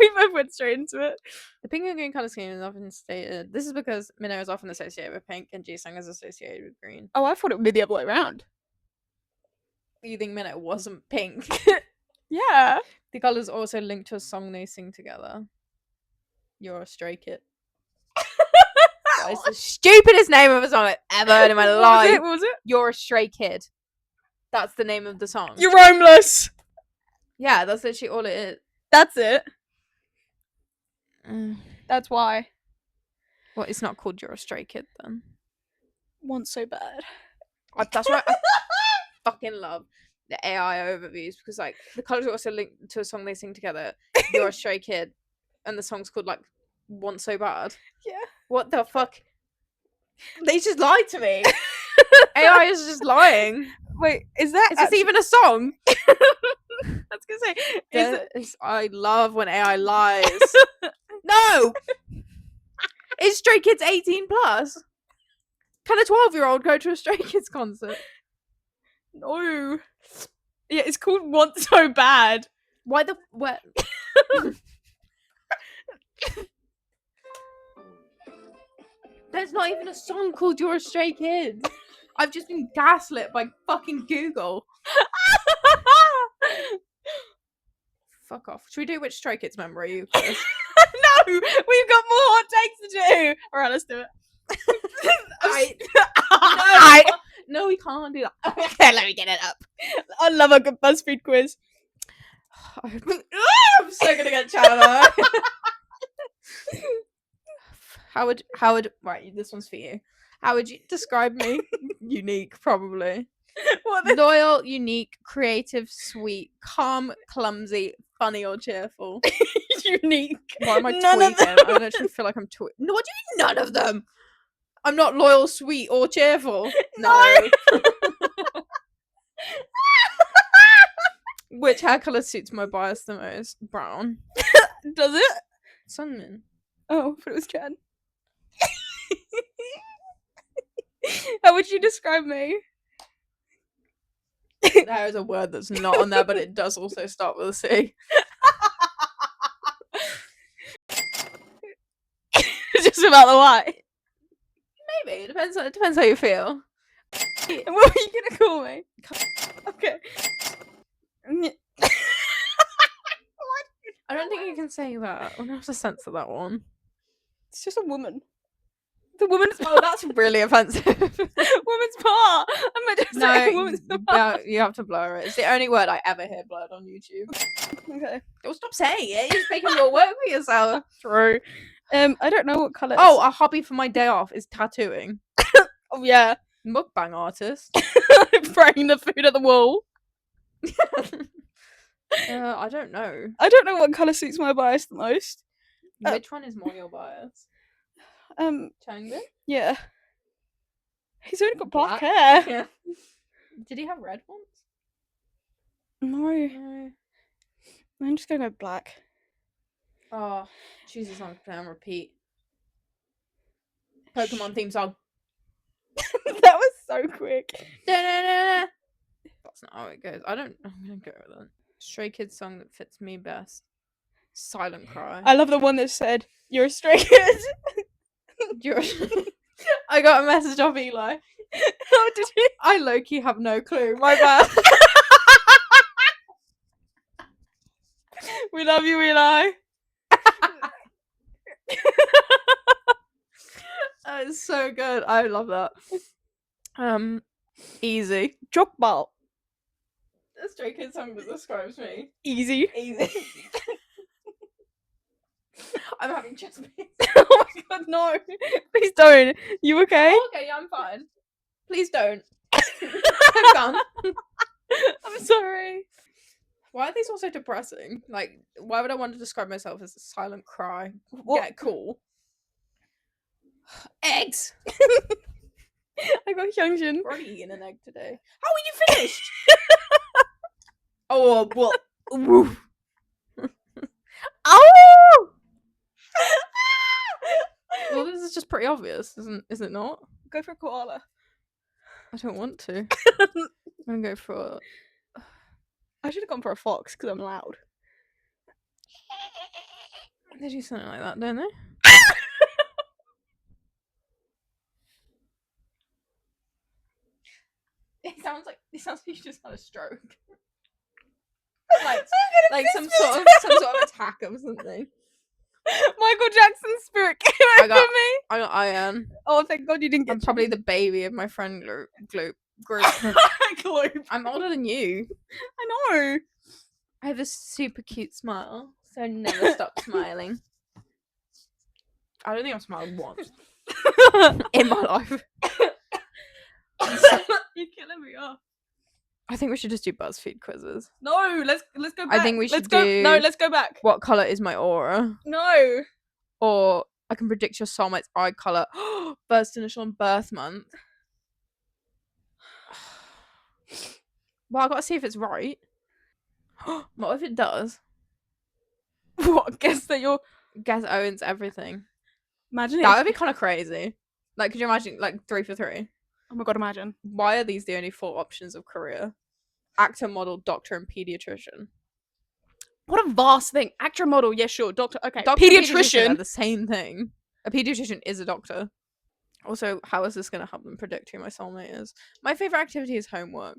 Speaker 2: We both went straight into it.
Speaker 1: The pink and green colour scheme is often stated. This is because Minho is often associated with pink and Jisung is associated with green.
Speaker 2: Oh, I thought it would be the other way around.
Speaker 1: You think Minho wasn't pink?
Speaker 2: Yeah.
Speaker 1: The colours also linked to a song they sing together. You're a Stray Kid. That is the stupidest name of a song I've ever heard in my life.
Speaker 2: What was it?
Speaker 1: You're a Stray Kid. That's the name of the song.
Speaker 2: You're homeless.
Speaker 1: Yeah, that's literally all it is.
Speaker 2: That's it. That's why.
Speaker 1: Well, it's not called You're a Stray Kid then.
Speaker 2: Want so bad.
Speaker 1: That's why I fucking love the AI overviews, because like the colours are also linked to a song they sing together. You're a Stray Kid, and the song's called like Want So Bad.
Speaker 2: Yeah.
Speaker 1: What the fuck? They just lied to me. AI is just lying.
Speaker 2: Wait, is that
Speaker 1: Is this even a song?
Speaker 2: I was gonna say,
Speaker 1: I love when AI lies. No! Is Stray Kids 18 plus? Can a 12-year-old go to a Stray Kids concert?
Speaker 2: No. Yeah, it's called Want So Bad.
Speaker 1: Why the what? There's not even a song called You're a Stray Kid. I've just been gaslit by fucking Google. Fuck off. Should we do which Stray Kids member are you, Chris?
Speaker 2: No! We've got more hot takes to do! Alright, let's do it.
Speaker 1: No, we can't do that. Okay, let me get it up.
Speaker 2: I love a good BuzzFeed quiz.
Speaker 1: I'm so gonna get chatted. How would right, this one's for you. How would you describe me? Unique, probably. Loyal, unique, creative, sweet, calm, clumsy, funny, or cheerful.
Speaker 2: Unique.
Speaker 1: Why am I tweaking? I actually feel like I'm tweaking. No, what do you mean none of them? I'm not loyal, sweet, or cheerful. No. Which hair colour suits my bias the most? Brown.
Speaker 2: Does it?
Speaker 1: Sunmin.
Speaker 2: Oh, but it was Chad. How would you describe me?
Speaker 1: There is a word that's not on there, but it does also start with a C.
Speaker 2: Just about the why.
Speaker 1: Maybe it depends how you feel.
Speaker 2: What were you gonna call me? Okay.
Speaker 1: I don't think you can say that. I'm gonna have to censor that one.
Speaker 2: It's just a woman. The woman's
Speaker 1: Oh, that's really offensive.
Speaker 2: Woman's part. I'm meant to say woman's part.
Speaker 1: You have to blur it. It's the only word I ever hear blurred on YouTube.
Speaker 2: Okay.
Speaker 1: Don't stop saying it. You're just making more work for yourself.
Speaker 2: True. I don't know what colour.
Speaker 1: Oh, a hobby for my day off is tattooing.
Speaker 2: Oh yeah.
Speaker 1: Mukbang artist.
Speaker 2: Throwing the food at the wall.
Speaker 1: I don't know.
Speaker 2: I don't know what colour suits my bias the most.
Speaker 1: Which one is more your bias? Changde?
Speaker 2: Yeah. He's only got black hair.
Speaker 1: Yeah. Did he have red ones?
Speaker 2: No. I'm just gonna go black.
Speaker 1: Oh, choose a song to play on repeat. Pokemon theme song.
Speaker 2: That was so quick.
Speaker 1: Da-da-da-da. That's not how it goes. I'm gonna go with it. Stray Kids song that fits me best. Silent Cry.
Speaker 2: I love the one that said, "You're a stray kid."
Speaker 1: I got a message off Eli.
Speaker 2: How did he?
Speaker 1: I low-key have no clue. My bad.
Speaker 2: We love you, Eli.
Speaker 1: It's so good. I love that. Easy.
Speaker 2: Drop ball.
Speaker 1: A Stray Kids song that describes me.
Speaker 2: Easy.
Speaker 1: I'm having chest pains.
Speaker 2: Oh my god, no. Please don't. You okay?
Speaker 1: Oh, okay, yeah, I'm fine. Please don't. I'm gone.
Speaker 2: I'm sorry.
Speaker 1: Why are these all so depressing? Like, why would I want to describe myself as a silent cry?
Speaker 2: What?
Speaker 1: Yeah, cool. Eggs!
Speaker 2: I got Hyungjin.
Speaker 1: We're already eating an egg today. How are you finished? Oh, well. Woof. Oh! Well, this is just pretty obvious, is it not?
Speaker 2: Go for a koala.
Speaker 1: I don't want to. I'm gonna go for.
Speaker 2: I should have gone for a fox because I'm loud.
Speaker 1: They do something like that, don't they? It sounds like you just had a stroke. like some sort of attack of something.
Speaker 2: Michael Jackson's spirit came over me.
Speaker 1: I got iron.
Speaker 2: Oh, thank God you didn't get.
Speaker 1: I'm probably the baby of my friend group. I'm older than you.
Speaker 2: I know.
Speaker 1: I have a super cute smile, so I never stop smiling. I don't think I've smiled once in my life.
Speaker 2: You're killing me off.
Speaker 1: I think we should just do BuzzFeed quizzes.
Speaker 2: No, let's go back.
Speaker 1: I think we should
Speaker 2: let's go back.
Speaker 1: What colour is my aura?
Speaker 2: No.
Speaker 1: Or I can predict your soulmate's eye colour. First initial and birth month. Well, I gotta see if it's right. What if it does?
Speaker 2: What? Guess
Speaker 1: owns everything.
Speaker 2: Imagine
Speaker 1: that would be kind of crazy. Like, could you imagine, like, 3 for 3?
Speaker 2: Oh my God, imagine.
Speaker 1: Why are these the only 4 options of career? Actor, model, doctor, and pediatrician.
Speaker 2: What a vast thing. Actor, model, yeah, sure. Doctor, okay.
Speaker 1: Doctor pediatrician are the same thing. A pediatrician is a doctor. Also, how is this going to help them predict who my soulmate is? My favourite activity is homework.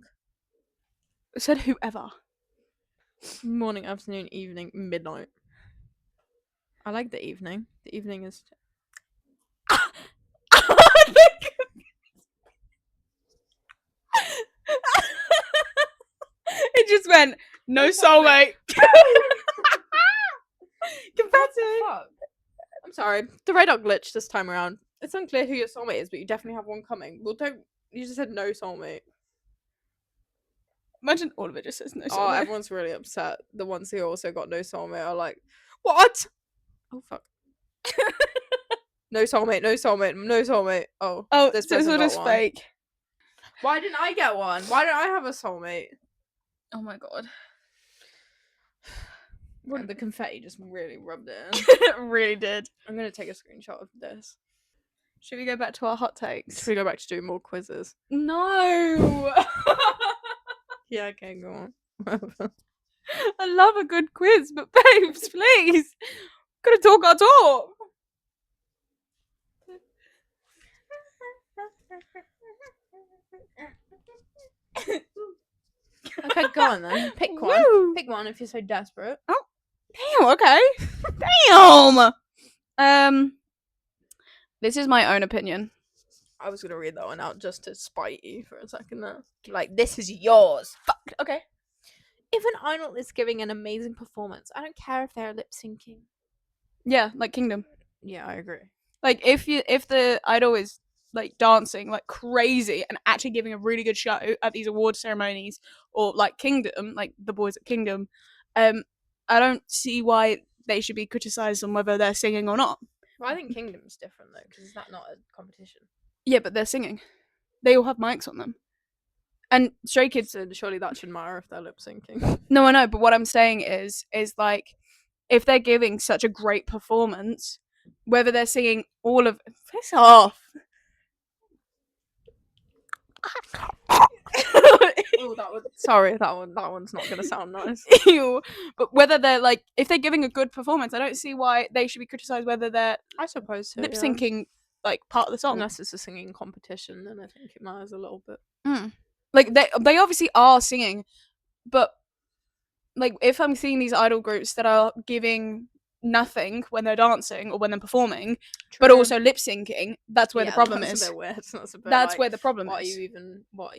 Speaker 2: I said whoever.
Speaker 1: Morning, afternoon, evening, midnight. I like the evening. The evening is...
Speaker 2: It just went, no soulmate.
Speaker 1: Fuck? I'm sorry. The radar glitched this time around. It's unclear who your soulmate is, but you definitely have one coming. Well, you just said no soulmate.
Speaker 2: Imagine all of it just says no soulmate.
Speaker 1: Oh, everyone's really upset. The ones who also got no soulmate are like, what? Oh, fuck. No soulmate, no soulmate, no soulmate. Oh,
Speaker 2: this one is fake.
Speaker 1: Why didn't I get one? Why don't I have a soulmate?
Speaker 2: Oh my God.
Speaker 1: And the confetti just really rubbed it in.
Speaker 2: It really did.
Speaker 1: I'm going to take a screenshot of this.
Speaker 2: Should we go back to our hot takes?
Speaker 1: Should we go back to doing more quizzes?
Speaker 2: No!
Speaker 1: Yeah, okay, go on.
Speaker 2: I love a good quiz, but babes, please. Gotta talk our talk.
Speaker 1: Okay, go on then. Pick one.
Speaker 2: Woo.
Speaker 1: Pick one if you're so desperate.
Speaker 2: Oh, damn, okay. Damn. This is my own opinion.
Speaker 1: I was gonna read that one out just to spite you for a second there. Like, this is yours.
Speaker 2: Fuck. Okay.
Speaker 1: If an idol is giving an amazing performance, I don't care if they're lip syncing.
Speaker 2: Yeah, like Kingdom.
Speaker 1: Yeah, I agree.
Speaker 2: Like, if the idol is like dancing like crazy and actually giving a really good show at these award ceremonies, or like Kingdom, like the boys at Kingdom, I don't see why they should be criticized on whether they're singing or not.
Speaker 1: Well, I think Kingdom's different though, because is that not a competition?
Speaker 2: Yeah, but they're singing. They all have mics on them. And Stray Kids,
Speaker 1: so surely that should matter if they're lip syncing.
Speaker 2: No, I know, but what I'm saying is like, if they're giving such a great performance, whether they're singing all of piss off.
Speaker 1: Sorry, that one's not gonna sound nice.
Speaker 2: Ew. But whether they're like, if they're giving a good performance, I don't see why they should be criticized whether they're,
Speaker 1: I suppose so,
Speaker 2: lip syncing like part of the song.
Speaker 1: Unless it's a singing competition, then I think it matters a little bit.
Speaker 2: Like they obviously are singing, but like if I'm seeing these idol groups that are giving nothing when they're dancing or when they're performing, but also lip syncing, that's where the problem is.
Speaker 1: That's a bit weird.
Speaker 2: That's
Speaker 1: like,
Speaker 2: where the problem
Speaker 1: what
Speaker 2: is.
Speaker 1: What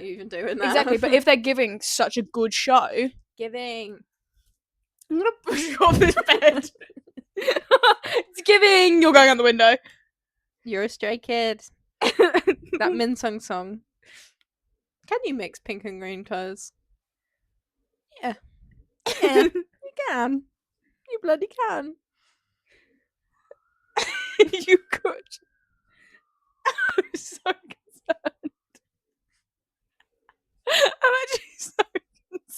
Speaker 1: are you even doing there?
Speaker 2: Exactly, but if they're giving such a good show,
Speaker 1: I'm
Speaker 2: gonna push you off this bed. It's giving. You're going out the window.
Speaker 1: You're a stray kid. That Minsung song. Can you mix pink and green colours? Yeah. Yeah, you can. You bloody can.
Speaker 2: You could. I'm so concerned. I'm actually so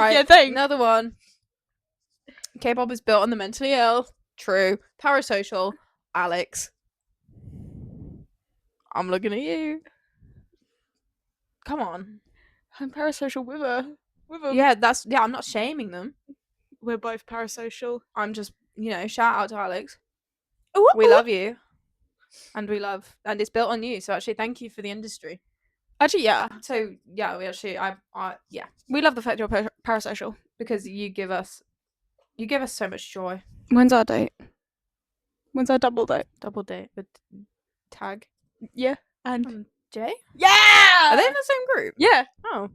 Speaker 1: Right.
Speaker 2: Yeah, thanks.
Speaker 1: Another one. K-pop is built on the mentally ill. True. Parasocial. Alex. I'm looking at you. Come on.
Speaker 2: I'm parasocial with her.
Speaker 1: Yeah, I'm not shaming them.
Speaker 2: We're both parasocial.
Speaker 1: I'm just, shout out to Alex.
Speaker 2: Ooh,
Speaker 1: We love you. And it's built on you. So actually, thank you for the industry.
Speaker 2: Actually, yeah.
Speaker 1: So yeah, yeah.
Speaker 2: We love the fact you're parasocial.
Speaker 1: Because you give us so much joy.
Speaker 2: When's our date? When's our double date?
Speaker 1: Double date with Tag
Speaker 2: Yeah. And
Speaker 1: Jay?
Speaker 2: yeah!
Speaker 1: Are they in the same group?
Speaker 2: Yeah.
Speaker 1: Oh.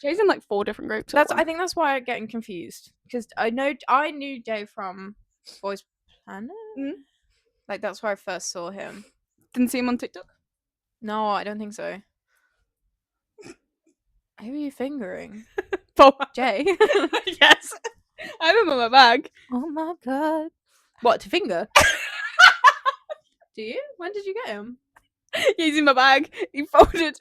Speaker 2: Jay's in like 4 different groups.
Speaker 1: I think that's why I'm getting confused. Because I knew Jay from Boys Planet.
Speaker 2: Mm.
Speaker 1: Like that's where I first saw him.
Speaker 2: Didn't see him on TikTok?
Speaker 1: No, I don't think so. Who are you fingering? Jay.
Speaker 2: Yes. I have him on my bag.
Speaker 1: Oh my god. What, to finger? Do you? When did you get him?
Speaker 2: He's in my bag. He folded.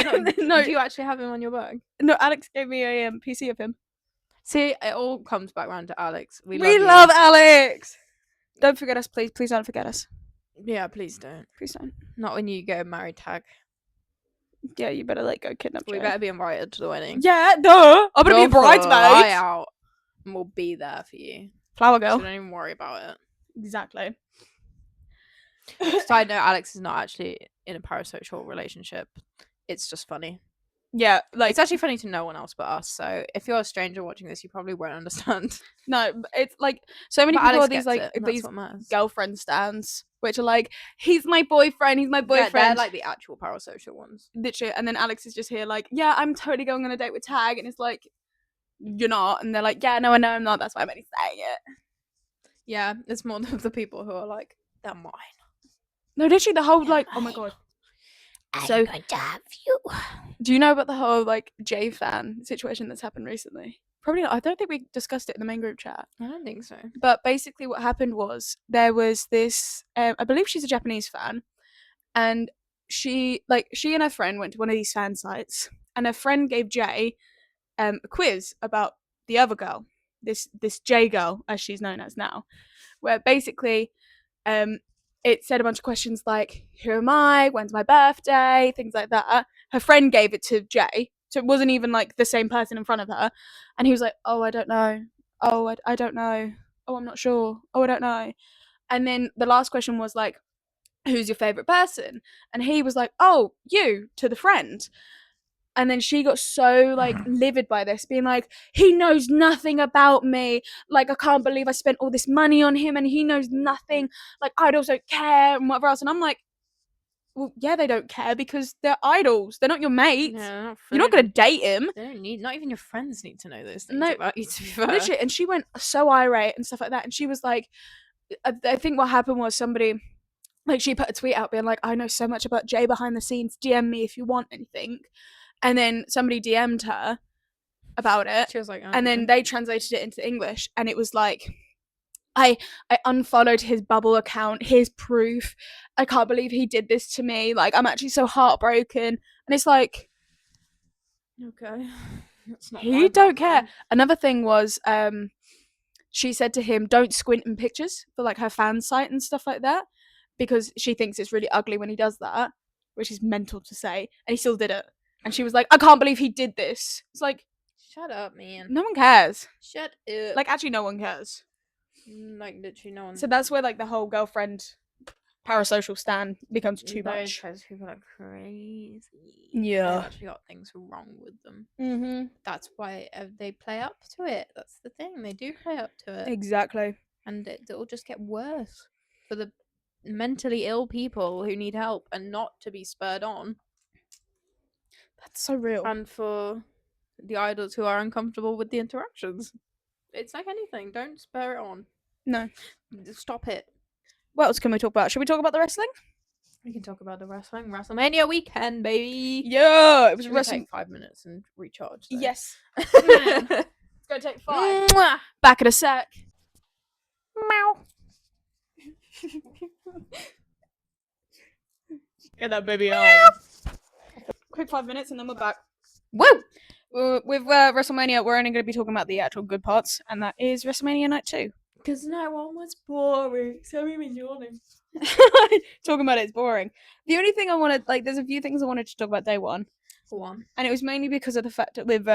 Speaker 1: No. Do you actually have him on your bag?
Speaker 2: No, Alex gave me a PC of him.
Speaker 1: See, it all comes back around to Alex. We
Speaker 2: love Alex. Don't forget us, please. Please don't forget us.
Speaker 1: Yeah, please don't.
Speaker 2: Please don't.
Speaker 1: Not when you go married Tag.
Speaker 2: Yeah, you better go kidnap Jay.
Speaker 1: We better be invited to the wedding.
Speaker 2: Yeah, duh. I'm gonna be a bridesmaid.
Speaker 1: Fly out, and we'll be there for you.
Speaker 2: Flower girl.
Speaker 1: So don't even worry about it.
Speaker 2: Exactly.
Speaker 1: Side note: Alex is not actually in a parasocial relationship. It's just funny.
Speaker 2: Yeah,
Speaker 1: it's actually funny to no one else but us. So if you're a stranger watching this, you probably won't understand.
Speaker 2: No, it's like so many people are these these girlfriend stands, which are like, he's my boyfriend, he's my boyfriend.
Speaker 1: Yeah, they're like the actual parasocial ones.
Speaker 2: Literally, and then Alex is just here like, yeah, I'm totally going on a date with Tag, and it's like, you're not, and they're like, yeah, no, I know I'm not. That's why I'm only saying it.
Speaker 1: Yeah, it's more of the people who are like, they're mine.
Speaker 2: No, literally the whole like, oh my god.
Speaker 1: I'm going to have you.
Speaker 2: Do you know about the whole like J fan situation that's happened recently? Probably not. I don't think we discussed it in the main group chat.
Speaker 1: I don't think so.
Speaker 2: But basically what happened was there was this, I believe she's a Japanese fan, and she and her friend went to one of these fan sites, and her friend gave Jay a quiz about the other girl, this J girl, as she's known as now, where basically it said a bunch of questions like, who am I? When's my birthday? Things like that. Her friend gave it to Jay, so it wasn't even like the same person in front of her. And he was like, oh, I don't know. Oh, I don't know. Oh, I'm not sure. Oh, I don't know. And then the last question was like, who's your favourite person? And he was like, oh, you, to the friend. And then she got so like livid by this, being like, he knows nothing about me. Like, I can't believe I spent all this money on him and he knows nothing. Like, idols don't care and whatever else. And I'm like, well, yeah, they don't care because they're idols. They're not your mates.
Speaker 1: Yeah,
Speaker 2: you're not going to date him.
Speaker 1: They don't need, not even your friends need to know those things about you, to be fair.
Speaker 2: Literally, and she went so irate and stuff like that. And she was like, I think what happened was somebody, like, she put a tweet out being like, I know so much about Jay behind the scenes. DM me if you want anything. And then somebody DM'd her about it.
Speaker 1: She was like,
Speaker 2: and then they translated it into English, and it was like, I unfollowed his bubble account. Here's proof. I can't believe he did this to me. Like, I'm actually so heartbroken. And it's like,
Speaker 1: okay,
Speaker 2: he don't care. Another thing was, she said to him, don't squint in pictures for like her fan site and stuff like that, because she thinks it's really ugly when he does that, which is mental to say, and he still did it. And she was like, I can't believe he did this. It's like,
Speaker 1: shut up, man.
Speaker 2: No one cares.
Speaker 1: Shut up.
Speaker 2: Like, actually, no one cares.
Speaker 1: Like, literally no one.
Speaker 2: So that's where, like, the whole girlfriend parasocial stan becomes too much.
Speaker 1: Those people are crazy.
Speaker 2: Yeah.
Speaker 1: They've actually got things wrong with them.
Speaker 2: Mm-hmm.
Speaker 1: That's why they play up to it. That's the thing. They do play up to it.
Speaker 2: Exactly.
Speaker 1: And it'll just get worse for the mentally ill people who need help and not to be spurred on.
Speaker 2: That's so real.
Speaker 1: And for the idols who are uncomfortable with the interactions. It's like anything. Don't spur it on.
Speaker 2: No.
Speaker 1: Stop it.
Speaker 2: What else can we talk about? Should we talk about the wrestling?
Speaker 1: We can talk about the wrestling. Wrestlemania weekend, baby.
Speaker 2: Yeah. It was
Speaker 1: wrestling. Take 5 minutes and recharge. So.
Speaker 2: Yes. It's going to take 5. Mwah. Back in a sec. Meow. Get that baby on. Quick 5 minutes and then we're back.
Speaker 1: Woo!
Speaker 2: with WrestleMania, we're only going to be talking about the actual good parts, and that is WrestleMania Night 2.
Speaker 1: Because Night 1 was boring, so we've been yawning.
Speaker 2: Talking about it's boring. The only thing I wanted, like, there's a few things I wanted to talk about day one.
Speaker 1: Go on.
Speaker 2: And it was mainly because of the fact that with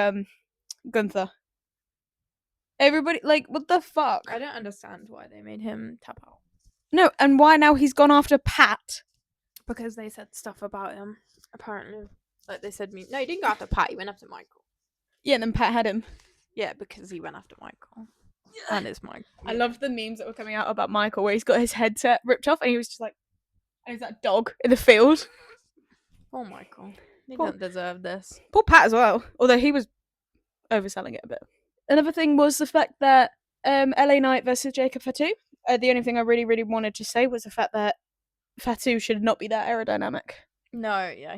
Speaker 2: Gunther. Everybody, like, what the fuck?
Speaker 1: I don't understand why they made him tap out.
Speaker 2: No, and why now he's gone after Pat?
Speaker 1: Because they said stuff about him, apparently. Like, they said, no, he didn't go after Pat, he went after Michael.
Speaker 2: Yeah, and then Pat had him.
Speaker 1: Yeah, because he went after Michael. And it's Michael.
Speaker 2: I loved the memes that were coming out about Michael where he's got his headset ripped off and he was just like, and he's that dog in the field.
Speaker 1: Poor Michael. He don't deserve this.
Speaker 2: Poor Pat as well, although he was overselling it a bit. Another thing was the fact that LA Knight versus Jacob Fatu. The only thing I really, really wanted to say was the fact that Fatu should not be that aerodynamic.
Speaker 1: No, yeah.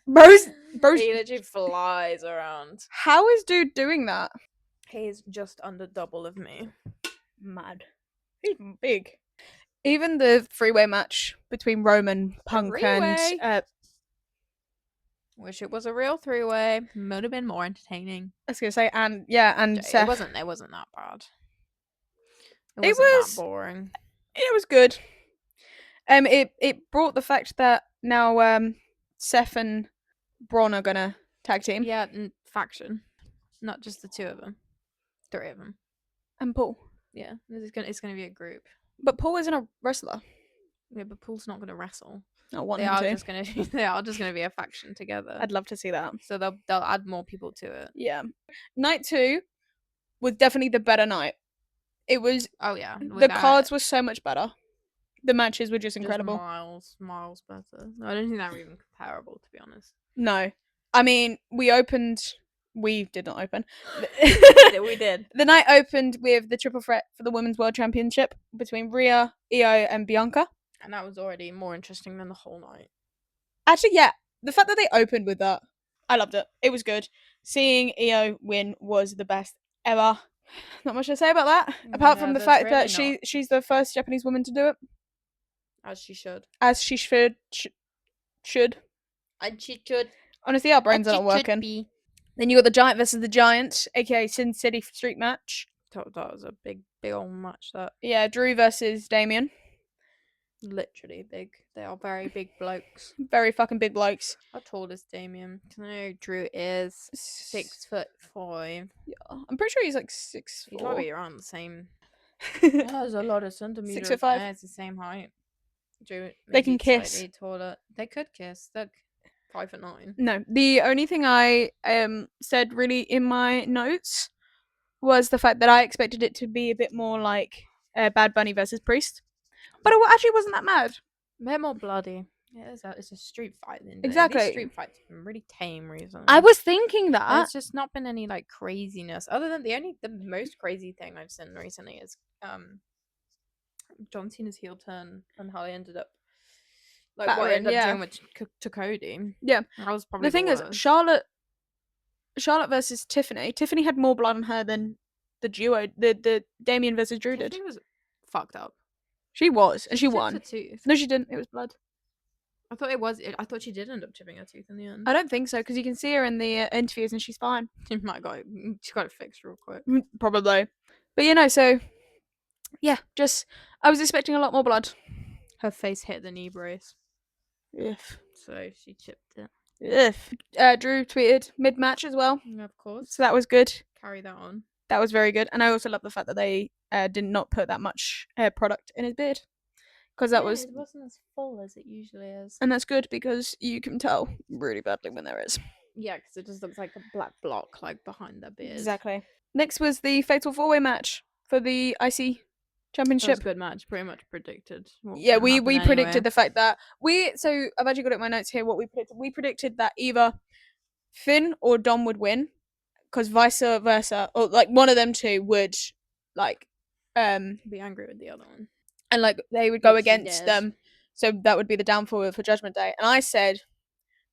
Speaker 2: Bro's
Speaker 1: he literally flies around.
Speaker 2: How is dude doing that?
Speaker 1: He's just under double of me.
Speaker 2: Mad. He's big. Even the three-way match between Roman, Punk, and
Speaker 1: wish it was a real three-way. Would have been more entertaining.
Speaker 2: I was gonna say, and Seth.
Speaker 1: It wasn't that bad. It wasn't that boring.
Speaker 2: It was good. It brought the fact that now Seth and Braun are gonna tag team.
Speaker 1: Yeah, faction. Not just the two of them. 3 of them.
Speaker 2: And Paul.
Speaker 1: Yeah, it's gonna be a group.
Speaker 2: But Paul isn't a wrestler.
Speaker 1: Yeah, but Paul's not gonna wrestle.
Speaker 2: I want
Speaker 1: they
Speaker 2: him
Speaker 1: are
Speaker 2: to.
Speaker 1: They are just gonna be a faction together.
Speaker 2: I'd love to see that.
Speaker 1: So they'll add more people to it.
Speaker 2: Yeah. Night 2 was definitely the better night. It was.
Speaker 1: Oh yeah.
Speaker 2: The cards were so much better. The matches were just incredible.
Speaker 1: Miles better. I don't think they were even comparable, to be honest.
Speaker 2: No. I mean, we did not open.
Speaker 1: We did.
Speaker 2: The night opened with the triple threat for the Women's World Championship between Rhea, Io, and Bianca.
Speaker 1: And that was already more interesting than the whole night.
Speaker 2: Actually, yeah. The fact that they opened with that, I loved it. It was good. Seeing Io win was the best ever. Not much to say about that, apart from the fact that she's the first Japanese woman to do it.
Speaker 1: As she should.
Speaker 2: As she should.
Speaker 1: And she should.
Speaker 2: Honestly, our brains are not working. Then you got the Giant versus the Giant, aka Sin City Street match.
Speaker 1: That was a big old match. That.
Speaker 2: Yeah, Drew versus Damien.
Speaker 1: Literally big. They are very big blokes.
Speaker 2: Very fucking big blokes.
Speaker 1: How tall is Damien? I know Drew is 6'5".
Speaker 2: Yeah, I'm pretty sure he's like 6'4".
Speaker 1: He's probably around the same. There's a lot of centimeters.
Speaker 2: 6'5".
Speaker 1: Yeah, it's the same height. Drew.
Speaker 2: They can kiss.
Speaker 1: Taller. They could kiss. They're 5'9".
Speaker 2: No, the only thing I said really in my notes was the fact that I expected it to be a bit more like Bad Bunny versus Priest, but it actually wasn't that mad.
Speaker 1: They're more bloody. Yeah, it's a street fight.
Speaker 2: Exactly.
Speaker 1: These street fights have been really tame recently.
Speaker 2: I was thinking that.
Speaker 1: There's just not been any like craziness. Other than the most crazy thing I've seen recently is John Cena's heel turn and how they ended up like what ended up doing with to Cody.
Speaker 2: Yeah.
Speaker 1: That was probably
Speaker 2: the thing is Charlotte versus Tiffany. Tiffany had more blood on her than the duo, the Damien versus Drew did.
Speaker 1: She was fucked up.
Speaker 2: She was, and she won.
Speaker 1: Her tooth.
Speaker 2: No, she didn't. It was blood.
Speaker 1: I thought she did end up chipping her tooth in the end.
Speaker 2: I don't think so, because you can see her in the interviews and she's fine.
Speaker 1: She got it fixed real quick.
Speaker 2: Probably. But you know, so yeah, just I was expecting a lot more blood.
Speaker 1: Her face hit the knee brace.
Speaker 2: If.
Speaker 1: So she chipped it.
Speaker 2: If. Drew tweeted mid-match as well.
Speaker 1: Of course.
Speaker 2: So that was good.
Speaker 1: Carry that on.
Speaker 2: That was very good. And I also love the fact that they did not put that much product in his beard. Because it
Speaker 1: wasn't as full as it usually is.
Speaker 2: And that's good because you can tell really badly when there is.
Speaker 1: Yeah, because it just looks like a black block like behind their beard.
Speaker 2: Exactly. Next was the Fatal 4-Way match for the IC Championship.
Speaker 1: That was a good match. Pretty much predicted.
Speaker 2: Yeah, we predicted the fact that so I've actually got it in my notes here what we predicted. We predicted that either Finn or Dom would win, because vice versa, or like one of them two would like
Speaker 1: be angry with the other one,
Speaker 2: and like they would go against them. So that would be the downfall for Judgment Day. And I said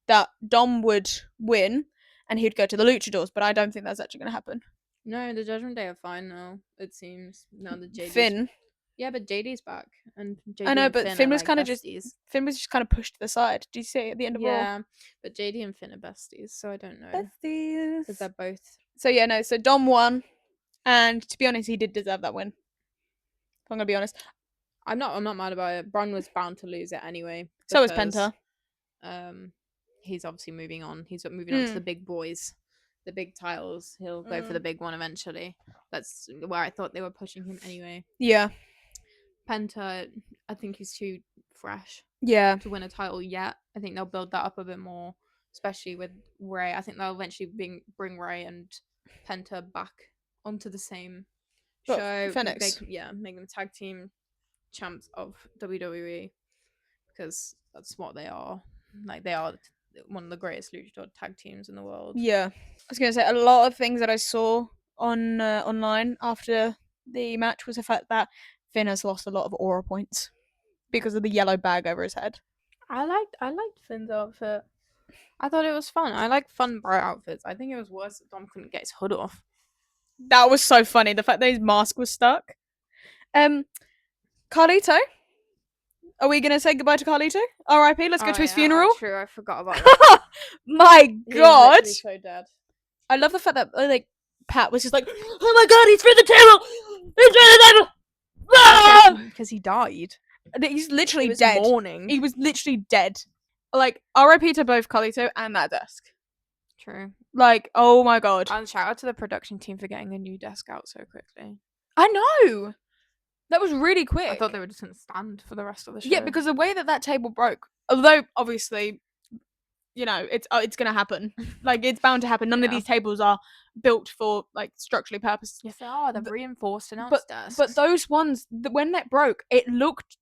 Speaker 2: that Dom would win and he'd go to the Luchadors, but I don't think that's actually going to happen.
Speaker 1: No, the Judgment Day are fine now. It seems now the JD.
Speaker 2: Finn.
Speaker 1: Yeah, but JD's back, and JD
Speaker 2: I know,
Speaker 1: and
Speaker 2: but
Speaker 1: Finn
Speaker 2: Finn
Speaker 1: are
Speaker 2: was
Speaker 1: like
Speaker 2: kind of
Speaker 1: besties.
Speaker 2: just kind of pushed to the side. Did you see it at the end of Raw?
Speaker 1: Yeah, but JD and Finn are besties, so I don't know because
Speaker 2: Besties.
Speaker 1: they're both.
Speaker 2: So yeah, no. So Dom won, and to be honest, he did deserve that win. If I'm gonna be honest.
Speaker 1: I'm not mad about it. Braun was bound to lose it anyway.
Speaker 2: So was
Speaker 1: Because,
Speaker 2: Penta.
Speaker 1: he's obviously moving on. He's moving on to the big boys, the big titles. He'll go for the big one eventually. That's where I thought they were pushing him anyway.
Speaker 2: Yeah.
Speaker 1: Penta, I think he's too fresh
Speaker 2: Yeah.
Speaker 1: to win a title yet. I think they'll build that up a bit more, especially with Ray. I think they'll eventually bring Ray and Penta back onto the same
Speaker 2: But
Speaker 1: show.
Speaker 2: Phoenix.
Speaker 1: Make them tag team champs of WWE because that's what they are. Like, they are one of the greatest luchador tag teams in the world.
Speaker 2: Yeah. I was gonna say a lot of things that I saw on online after the match was the fact that Finn has lost a lot of aura points because of the yellow bag over his head.
Speaker 1: I liked Finn's outfit. I thought it was fun. I like fun bright outfits. I think it was worse that Dom couldn't get his hood off.
Speaker 2: That was so funny. The fact that his mask was stuck. Carlito. Are we gonna say goodbye to Carlito? R.I.P. Let's go to his funeral.
Speaker 1: True, I forgot about that.
Speaker 2: My God.
Speaker 1: He's so dead.
Speaker 2: I love the fact that like Pat was just like, "Oh my God, he's through the table! He's through the table!" Ah!
Speaker 1: Because he died.
Speaker 2: He's literally
Speaker 1: He was
Speaker 2: dead.
Speaker 1: mourning.
Speaker 2: He was literally dead. Like, R.I.P. to both Carlito and that desk.
Speaker 1: True.
Speaker 2: Like, oh my God.
Speaker 1: And shout out to the production team for getting a new desk out so quickly.
Speaker 2: I know! That was really quick.
Speaker 1: I thought they were just going to stand for the rest of the show.
Speaker 2: Yeah, because the way that table broke, although obviously, you know, it's going to happen. Like, it's bound to happen. None of these tables are built for, like, structurally purpose.
Speaker 1: Yes, they are. They're reinforced announce desks.
Speaker 2: But those ones, when that broke, it looked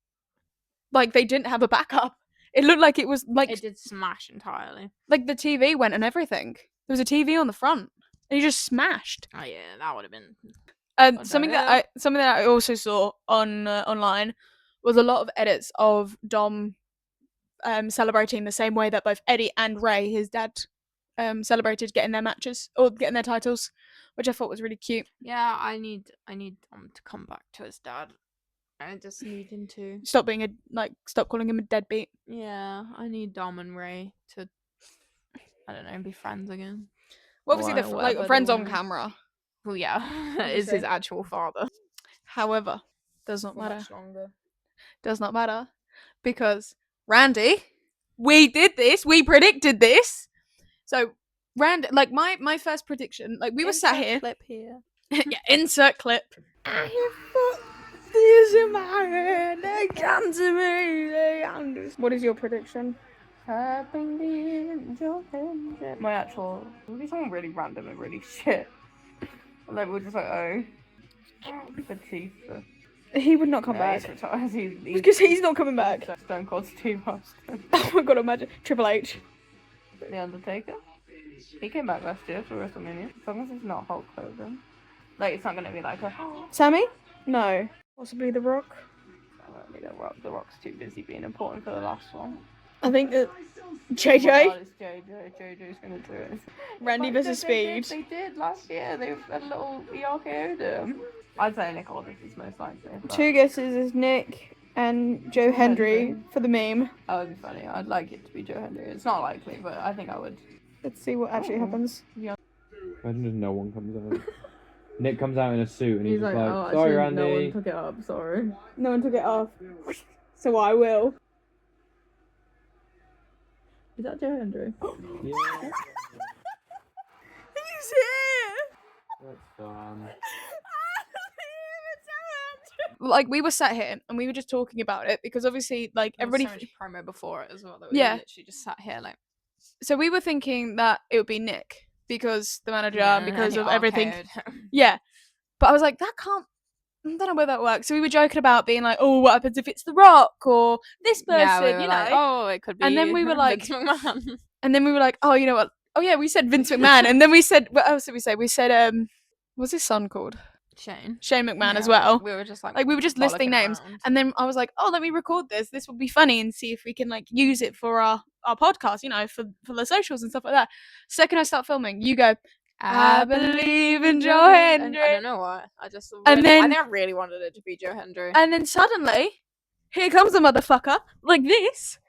Speaker 2: like they didn't have a backup. It looked like it was like
Speaker 1: it did smash entirely.
Speaker 2: Like the TV went and everything. There was a TV on the front, and he just smashed.
Speaker 1: Oh yeah, that would have been.
Speaker 2: Something that I also saw on online was a lot of edits of Dom celebrating the same way that both Eddie and Ray, his dad, celebrated getting their matches or getting their titles, which I thought was really cute.
Speaker 1: Yeah, I need Dom to come back to his dad. I just need him to
Speaker 2: stop calling him a deadbeat.
Speaker 1: Yeah, I need Dom and Ray to, I don't know, be friends again.
Speaker 2: Well, obviously they're like friends on camera.
Speaker 1: Well, yeah, is his actual father.
Speaker 2: However, does not matter.
Speaker 1: Much longer.
Speaker 2: Does not matter because Randy, we did this. We predicted this. So Randy, like my first prediction, like we were sat here.
Speaker 1: Clip here.
Speaker 2: Yeah, insert clip. I put this in my head. They come to me. What is your prediction?
Speaker 1: My actual. Would be something really random and really shit. Like we're just like, oh, Batista.
Speaker 2: He would not come back. Because he's not coming back.
Speaker 1: Stone Cold Steve Austin.
Speaker 2: Oh my God, imagine Triple H.
Speaker 1: The Undertaker. He came back last year for WrestleMania. As long as it's not Hulk Hogan. Like, it's not gonna be like a.
Speaker 2: Sammy? No. Possibly The Rock.
Speaker 1: The Rock's too busy being important for the last one.
Speaker 2: I think that JJ.
Speaker 1: Oh God, it's JJ. JJ's gonna do it.
Speaker 2: Randy versus Speed.
Speaker 1: They did last year. They had a little ERKO'd him. I'd say Nick Aldis is most likely.
Speaker 2: Two guesses is Nick and Joe Hendry for the meme.
Speaker 1: That would be funny. I'd like it to be Joe Hendry. It's not likely, but I think I would.
Speaker 2: Let's see what actually happens.
Speaker 3: Yeah. Imagine if no one comes out. Nick comes out in a suit and he's just like,
Speaker 1: oh,
Speaker 3: sorry, Randy.
Speaker 1: No one took it up, sorry.
Speaker 2: No one took it off. So I will.
Speaker 1: Is that Joe Hendry?
Speaker 3: Yeah.
Speaker 2: He's here!
Speaker 3: That's fun.
Speaker 2: Like, we were sat here and we were just talking about it because obviously, like, everybody.
Speaker 1: So much promo before it as well. That
Speaker 2: yeah.
Speaker 1: We literally just sat here like.
Speaker 2: So we were thinking that it would be Nick because the manager, because of everything. Yeah. But I was like, that can't. I don't know where that works. So we were joking about being like, oh, what happens if it's The Rock or this person,
Speaker 1: yeah, we were
Speaker 2: you
Speaker 1: like,
Speaker 2: know?
Speaker 1: Oh, it could be.
Speaker 2: And then we were like,
Speaker 1: Vince McMahon.
Speaker 2: And then we were like, oh, you know what? Oh yeah, we said Vince McMahon, and then we said, what else did we say? We said, what's his son called?
Speaker 1: Shane
Speaker 2: McMahon as well.
Speaker 1: We were just like
Speaker 2: we were just listing names, and then I was like, oh, let me record this. This will be funny, and see if we can like use it for our podcast, you know, for the socials and stuff like that. Second I start filming, you go, I believe in Joe Hendry.
Speaker 1: I don't know why. I
Speaker 2: And then-
Speaker 1: I think I really wanted it to be Joe Hendry.
Speaker 2: And then suddenly, here comes the motherfucker, like this,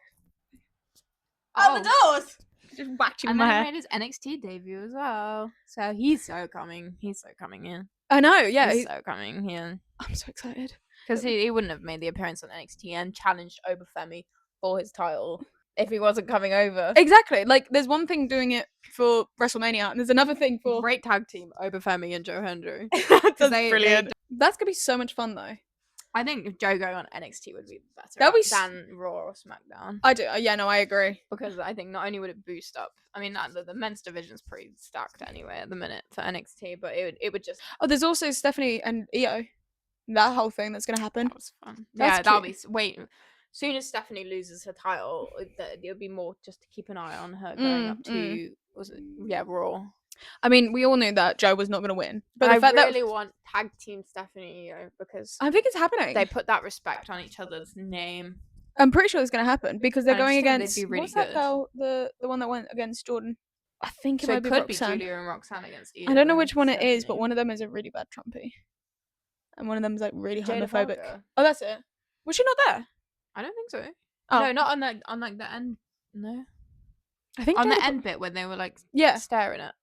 Speaker 2: out the doors. Just whacking
Speaker 1: And
Speaker 2: my
Speaker 1: then he
Speaker 2: hair.
Speaker 1: made his NXT debut as well. So he's so coming. He's so coming in.
Speaker 2: I know, yeah.
Speaker 1: He's so coming in.
Speaker 2: I'm so excited.
Speaker 1: Because he wouldn't have made the appearance on NXT and challenged Obafemi for his title if he wasn't coming over.
Speaker 2: Exactly. Like, there's one thing doing it for WrestleMania, and there's another thing for...
Speaker 1: Great tag team, Obafemi and Joe Hendry.
Speaker 2: That's
Speaker 1: they-
Speaker 2: brilliant. That's going to be so much fun, though.
Speaker 1: I think if Joe going on NXT would be better
Speaker 2: That'd be
Speaker 1: than Raw or SmackDown.
Speaker 2: I do. Yeah, no, I agree.
Speaker 1: Because I think not only would it boost up, I mean, the men's division's pretty stacked anyway at the minute for NXT, but it would just...
Speaker 2: Oh, there's also Stephanie and Io. That whole thing that's going to happen.
Speaker 1: That was fun.
Speaker 2: That's
Speaker 1: Yeah, that'll
Speaker 2: cute.
Speaker 1: be... Wait, soon as Stephanie loses her title, there'll be more just to keep an eye on her going up to... Was it? Yeah, Raw.
Speaker 2: I mean, we all knew that Joe was not going to win. But
Speaker 1: But
Speaker 2: the fact
Speaker 1: I really want tag team Stephanie and Io because
Speaker 2: I think it's happening.
Speaker 1: they put that respect on each other's name.
Speaker 2: I'm pretty sure it's going to happen because they're
Speaker 1: And I
Speaker 2: going
Speaker 1: just think they'd
Speaker 2: against...
Speaker 1: be really
Speaker 2: what's that
Speaker 1: good.
Speaker 2: girl? The one that went against Jordan. I think it
Speaker 1: So
Speaker 2: might
Speaker 1: it
Speaker 2: be
Speaker 1: could
Speaker 2: Roxanne.
Speaker 1: be Julia and Roxanne against Io.
Speaker 2: I don't know
Speaker 1: and
Speaker 2: which one it is, but
Speaker 1: Stephanie.
Speaker 2: one of them is a really bad Trumpy. And one of them is like really
Speaker 1: Jada
Speaker 2: homophobic.
Speaker 1: Parker.
Speaker 2: Oh, that's it. Was she not there?
Speaker 1: I don't think so.
Speaker 2: Oh.
Speaker 1: No, not on like the end. No,
Speaker 2: I think
Speaker 1: on the
Speaker 2: Jada-
Speaker 1: end bit when they were like
Speaker 2: Yeah.
Speaker 1: staring at.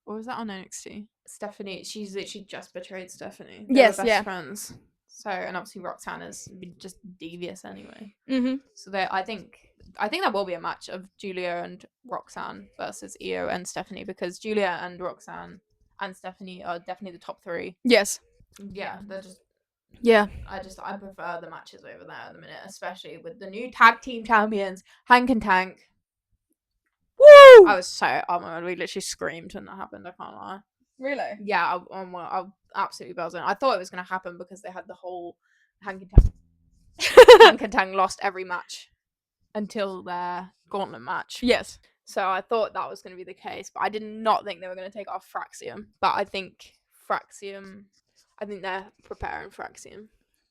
Speaker 1: Or was that on NXT? Stephanie, she's literally just betrayed Stephanie.
Speaker 2: Yes,
Speaker 1: They were best
Speaker 2: yeah.
Speaker 1: friends. So and obviously Roxanne is just devious anyway.
Speaker 2: Mm-hmm.
Speaker 1: So I think there will be a match of Julia and Roxanne versus Io and Stephanie because Julia and Roxanne and Stephanie are definitely the top three.
Speaker 2: Yes.
Speaker 1: Yeah, they're just.
Speaker 2: Yeah.
Speaker 1: I prefer the matches over there at the minute, especially with the new tag team champions, Hank and Tank.
Speaker 2: Woo!
Speaker 1: I was so oh my god, we literally screamed when that happened. I can't lie.
Speaker 2: Really?
Speaker 1: Yeah, I'm absolutely buzzing. I thought it was gonna happen because they had the whole Hank and Tank. Hank and Tank lost every match until their gauntlet match.
Speaker 2: Yes.
Speaker 1: So I thought that was going to be the case, but I did not think they were going to take off Fraxium. But I think they're preparing Fraxium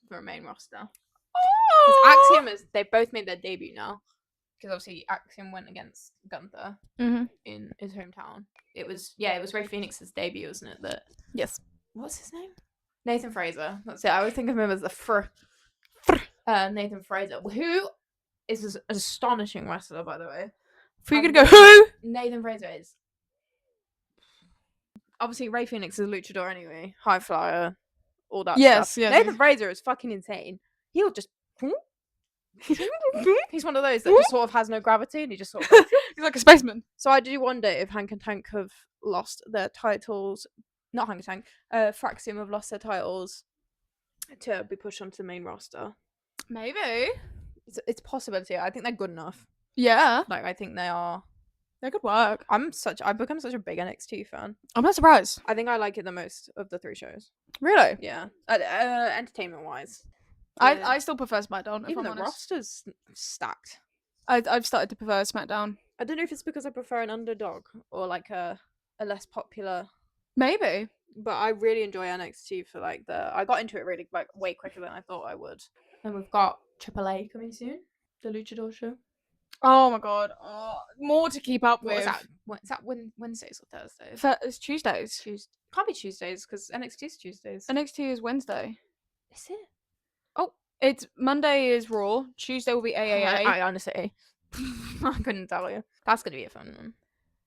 Speaker 1: for a main roster. Because Axiom they both made their debut now. Because obviously Axiom went against Gunther in his hometown. It was Ray Phoenix's debut, wasn't it? That
Speaker 2: Yes.
Speaker 1: what's his name? Nathan Fraser. That's it. I always think of him as the Nathan Fraser, who is an astonishing wrestler, by the way.
Speaker 2: For you could go, who?
Speaker 1: Nathan Fraser is. Obviously, Ray Phoenix is a luchador anyway. High flyer, all that
Speaker 2: Yes,
Speaker 1: stuff.
Speaker 2: yes.
Speaker 1: Nathan Fraser is fucking insane. He'll just... He's one of those that just sort of has no gravity and he just sort of...
Speaker 2: He's like a spaceman.
Speaker 1: So I do wonder if Hank and Tank have lost their titles. Not Hank and Tank. Fraxium have lost their titles to be pushed onto the main roster.
Speaker 2: Maybe.
Speaker 1: It's a possibility. I think they're good enough.
Speaker 2: Yeah.
Speaker 1: Like, I think they are.
Speaker 2: That could work.
Speaker 1: I've become such a big NXT fan.
Speaker 2: I'm not surprised.
Speaker 1: I think I like it the most of the three shows.
Speaker 2: Really?
Speaker 1: Yeah. Entertainment wise.
Speaker 2: I still prefer SmackDown, if
Speaker 1: Even
Speaker 2: I'm
Speaker 1: the
Speaker 2: honest.
Speaker 1: roster's stacked.
Speaker 2: I've started to prefer SmackDown.
Speaker 1: I don't know if it's because I prefer an underdog or like a less popular,
Speaker 2: Maybe.
Speaker 1: but I really enjoy NXT for like I got into it really like way quicker than I thought I would. And we've got AAA coming soon, the Luchador show.
Speaker 2: Oh my god. More to keep up
Speaker 1: What
Speaker 2: with.
Speaker 1: is that? What is that? Wednesdays or Thursdays?
Speaker 2: It's Tuesdays.
Speaker 1: Can't be Tuesdays because NXT's Tuesdays.
Speaker 2: NXT is Wednesday.
Speaker 1: Is it?
Speaker 2: It's Monday is Raw. Tuesday will be AAA.
Speaker 1: I honestly, I couldn't tell you. That's gonna be a fun one.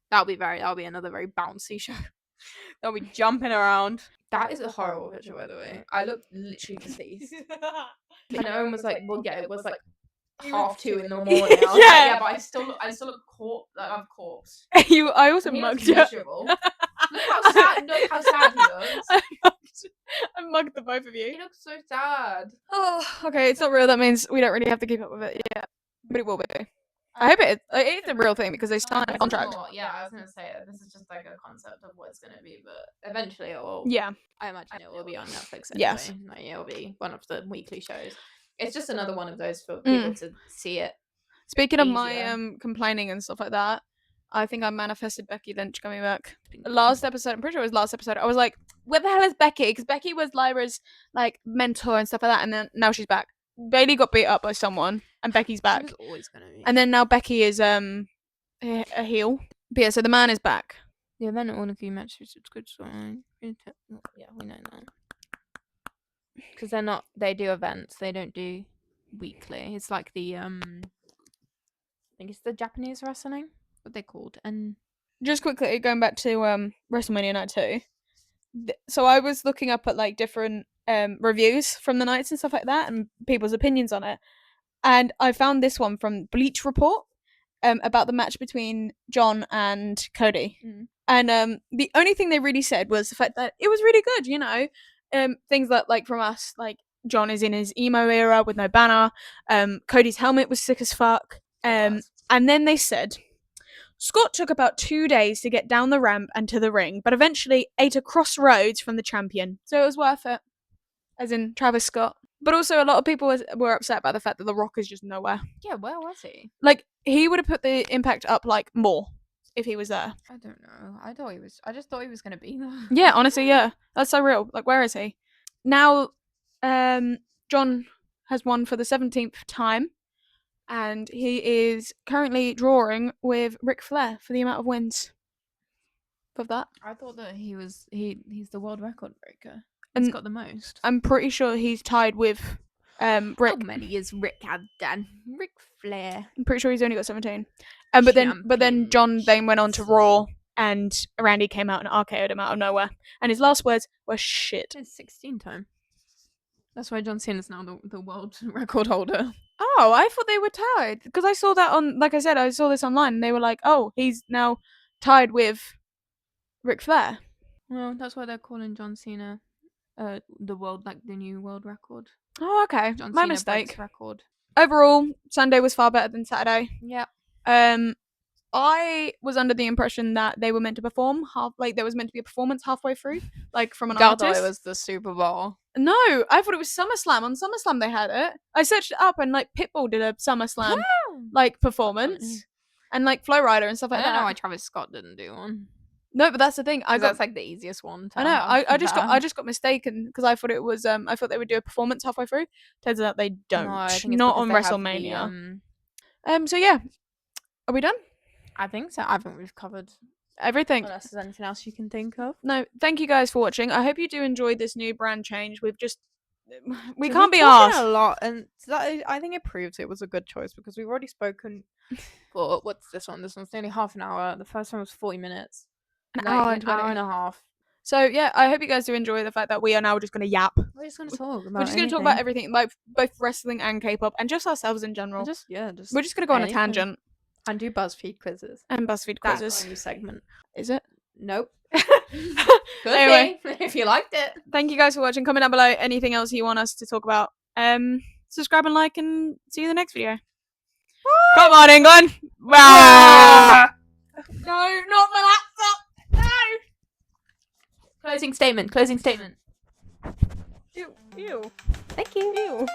Speaker 1: That'll be another very bouncy show. They'll be jumping around. That is a horrible picture, by the way. I looked literally deceased. And everyone was like, "Well, yeah, it was like 2:30 in the morning." I was like, yeah, but I still look I'm corpse.
Speaker 2: I also
Speaker 1: He looks
Speaker 2: mugged you.
Speaker 1: miserable. Look how sad he looks.
Speaker 2: I mugged the both of
Speaker 1: He
Speaker 2: you.
Speaker 1: looks so sad.
Speaker 2: Oh, okay, it's not real. That means we don't really have to keep up with it yet. But it will be. I hope it's a real thing because they signed a contract.
Speaker 1: Yeah, I was gonna say this is just like a concept of what it's gonna be, but eventually it will.
Speaker 2: Yeah.
Speaker 1: I imagine it will be on Netflix anyway.
Speaker 2: Yes.
Speaker 1: Like, it'll be one of the weekly shows. It's just another one of those for people to see it.
Speaker 2: Speaking of my
Speaker 1: Easier.
Speaker 2: complaining and stuff like that, I think I manifested Becky Lynch coming back. Last episode, I'm pretty sure it was last episode. I was like, where the hell is Becky? Because Becky was Lyra's like mentor and stuff like that, and then now she's back. Bailey got beat up by someone, and Becky's back.
Speaker 1: She was always gonna be.
Speaker 2: And then now Becky is a heel. But yeah, so the man is back.
Speaker 1: The event or the key match is good storyline. Yeah, we know that. Because they do events. They don't do weekly. It's like the I think it's the Japanese wrestling. What they called and.
Speaker 2: Just quickly going back to WrestleMania Night 2. So I was looking up at like different reviews from the nights and stuff like that, and people's opinions on it. And I found this one from Bleach Report about the match between John and Cody. And the only thing they really said was the fact that it was really good. You know, things that like from us, like John is in his emo era with no banner. Cody's helmet was sick as fuck. And then they said. Scott took about 2 days to get down the ramp and to the ring, but eventually ate a crossroads from the champion. So it was worth it. As in Travis Scott. But also a lot of people were upset by the fact that The Rock is just nowhere.
Speaker 1: Yeah, where was he?
Speaker 2: Like, he would have put the impact up, like, more if he was there.
Speaker 1: I don't know. I just thought he was going to be there.
Speaker 2: Yeah, honestly, yeah. That's so real. Like, where is he? Now, John has won for the 17th time. And he is currently drawing with Ric Flair for the amount of wins of that.
Speaker 1: I thought that he's the world record breaker. He's got the most.
Speaker 2: I'm pretty sure he's tied with Ric.
Speaker 1: How many is Rick had done? Ric Flair.
Speaker 2: I'm pretty sure he's only got 17. But then John then went on to Raw, and Randy came out and RKO'd him out of nowhere. And his last words were shit.
Speaker 1: It's 16 time. That's why John Cena's now the world record holder.
Speaker 2: Oh, I thought they were tied. Because I saw that on, like I said, I saw this online, and they were like, oh, he's now tied with Ric Flair.
Speaker 1: Well, that's why they're calling John Cena the world, like the new world record.
Speaker 2: Oh, okay.
Speaker 1: John
Speaker 2: My
Speaker 1: Cena
Speaker 2: mistake.
Speaker 1: breaks record.
Speaker 2: Overall, Sunday was far better than Saturday.
Speaker 1: Yeah.
Speaker 2: I was under the impression that they were meant to perform there was meant to be a performance halfway through, like from an artist.
Speaker 1: I thought it was the Super Bowl.
Speaker 2: No, I thought it was SummerSlam. On SummerSlam they had it. I searched it up and like Pitbull did a SummerSlam like performance, and like Flow Rider and stuff like that.
Speaker 1: I don't know why Travis Scott didn't do one.
Speaker 2: No, but that's the thing.
Speaker 1: That's like the easiest one.
Speaker 2: I know. I just got mistaken because I thought it was. I thought they would do a performance halfway through. Turns out they don't.
Speaker 1: No, I think it's
Speaker 2: not on
Speaker 1: because they
Speaker 2: WrestleMania.
Speaker 1: have the,
Speaker 2: So yeah, are we done?
Speaker 1: I think so. I think we've covered
Speaker 2: everything.
Speaker 1: Unless there's anything else you can think of.
Speaker 2: No, thank you guys for watching. I hope you do enjoy this new brand change. We can't be arsed.
Speaker 1: A lot, and I think it proves it was a good choice because we've already spoken for what's this one? This one's nearly half an hour. The first one was 40 minutes.
Speaker 2: An hour and
Speaker 1: a half.
Speaker 2: So yeah, I hope you guys do enjoy the fact that we are now just going to yap.
Speaker 1: We're just going to talk about
Speaker 2: We're just going to talk about everything, like both wrestling and K-pop, and just ourselves in general. We're just going to go on a tangent.
Speaker 1: And do BuzzFeed quizzes.
Speaker 2: And BuzzFeed quizzes.
Speaker 1: That's our new segment.
Speaker 2: Is it?
Speaker 1: Nope. Good
Speaker 2: anyway,
Speaker 1: thing, if you liked it.
Speaker 2: Thank you guys for watching. Comment down below anything else you want us to talk about. Subscribe and like, and see you in the next video. Bye. Come on, England! No, not the laptop! No!
Speaker 1: Closing statement.
Speaker 2: Ew.
Speaker 1: Thank you.
Speaker 2: Ew.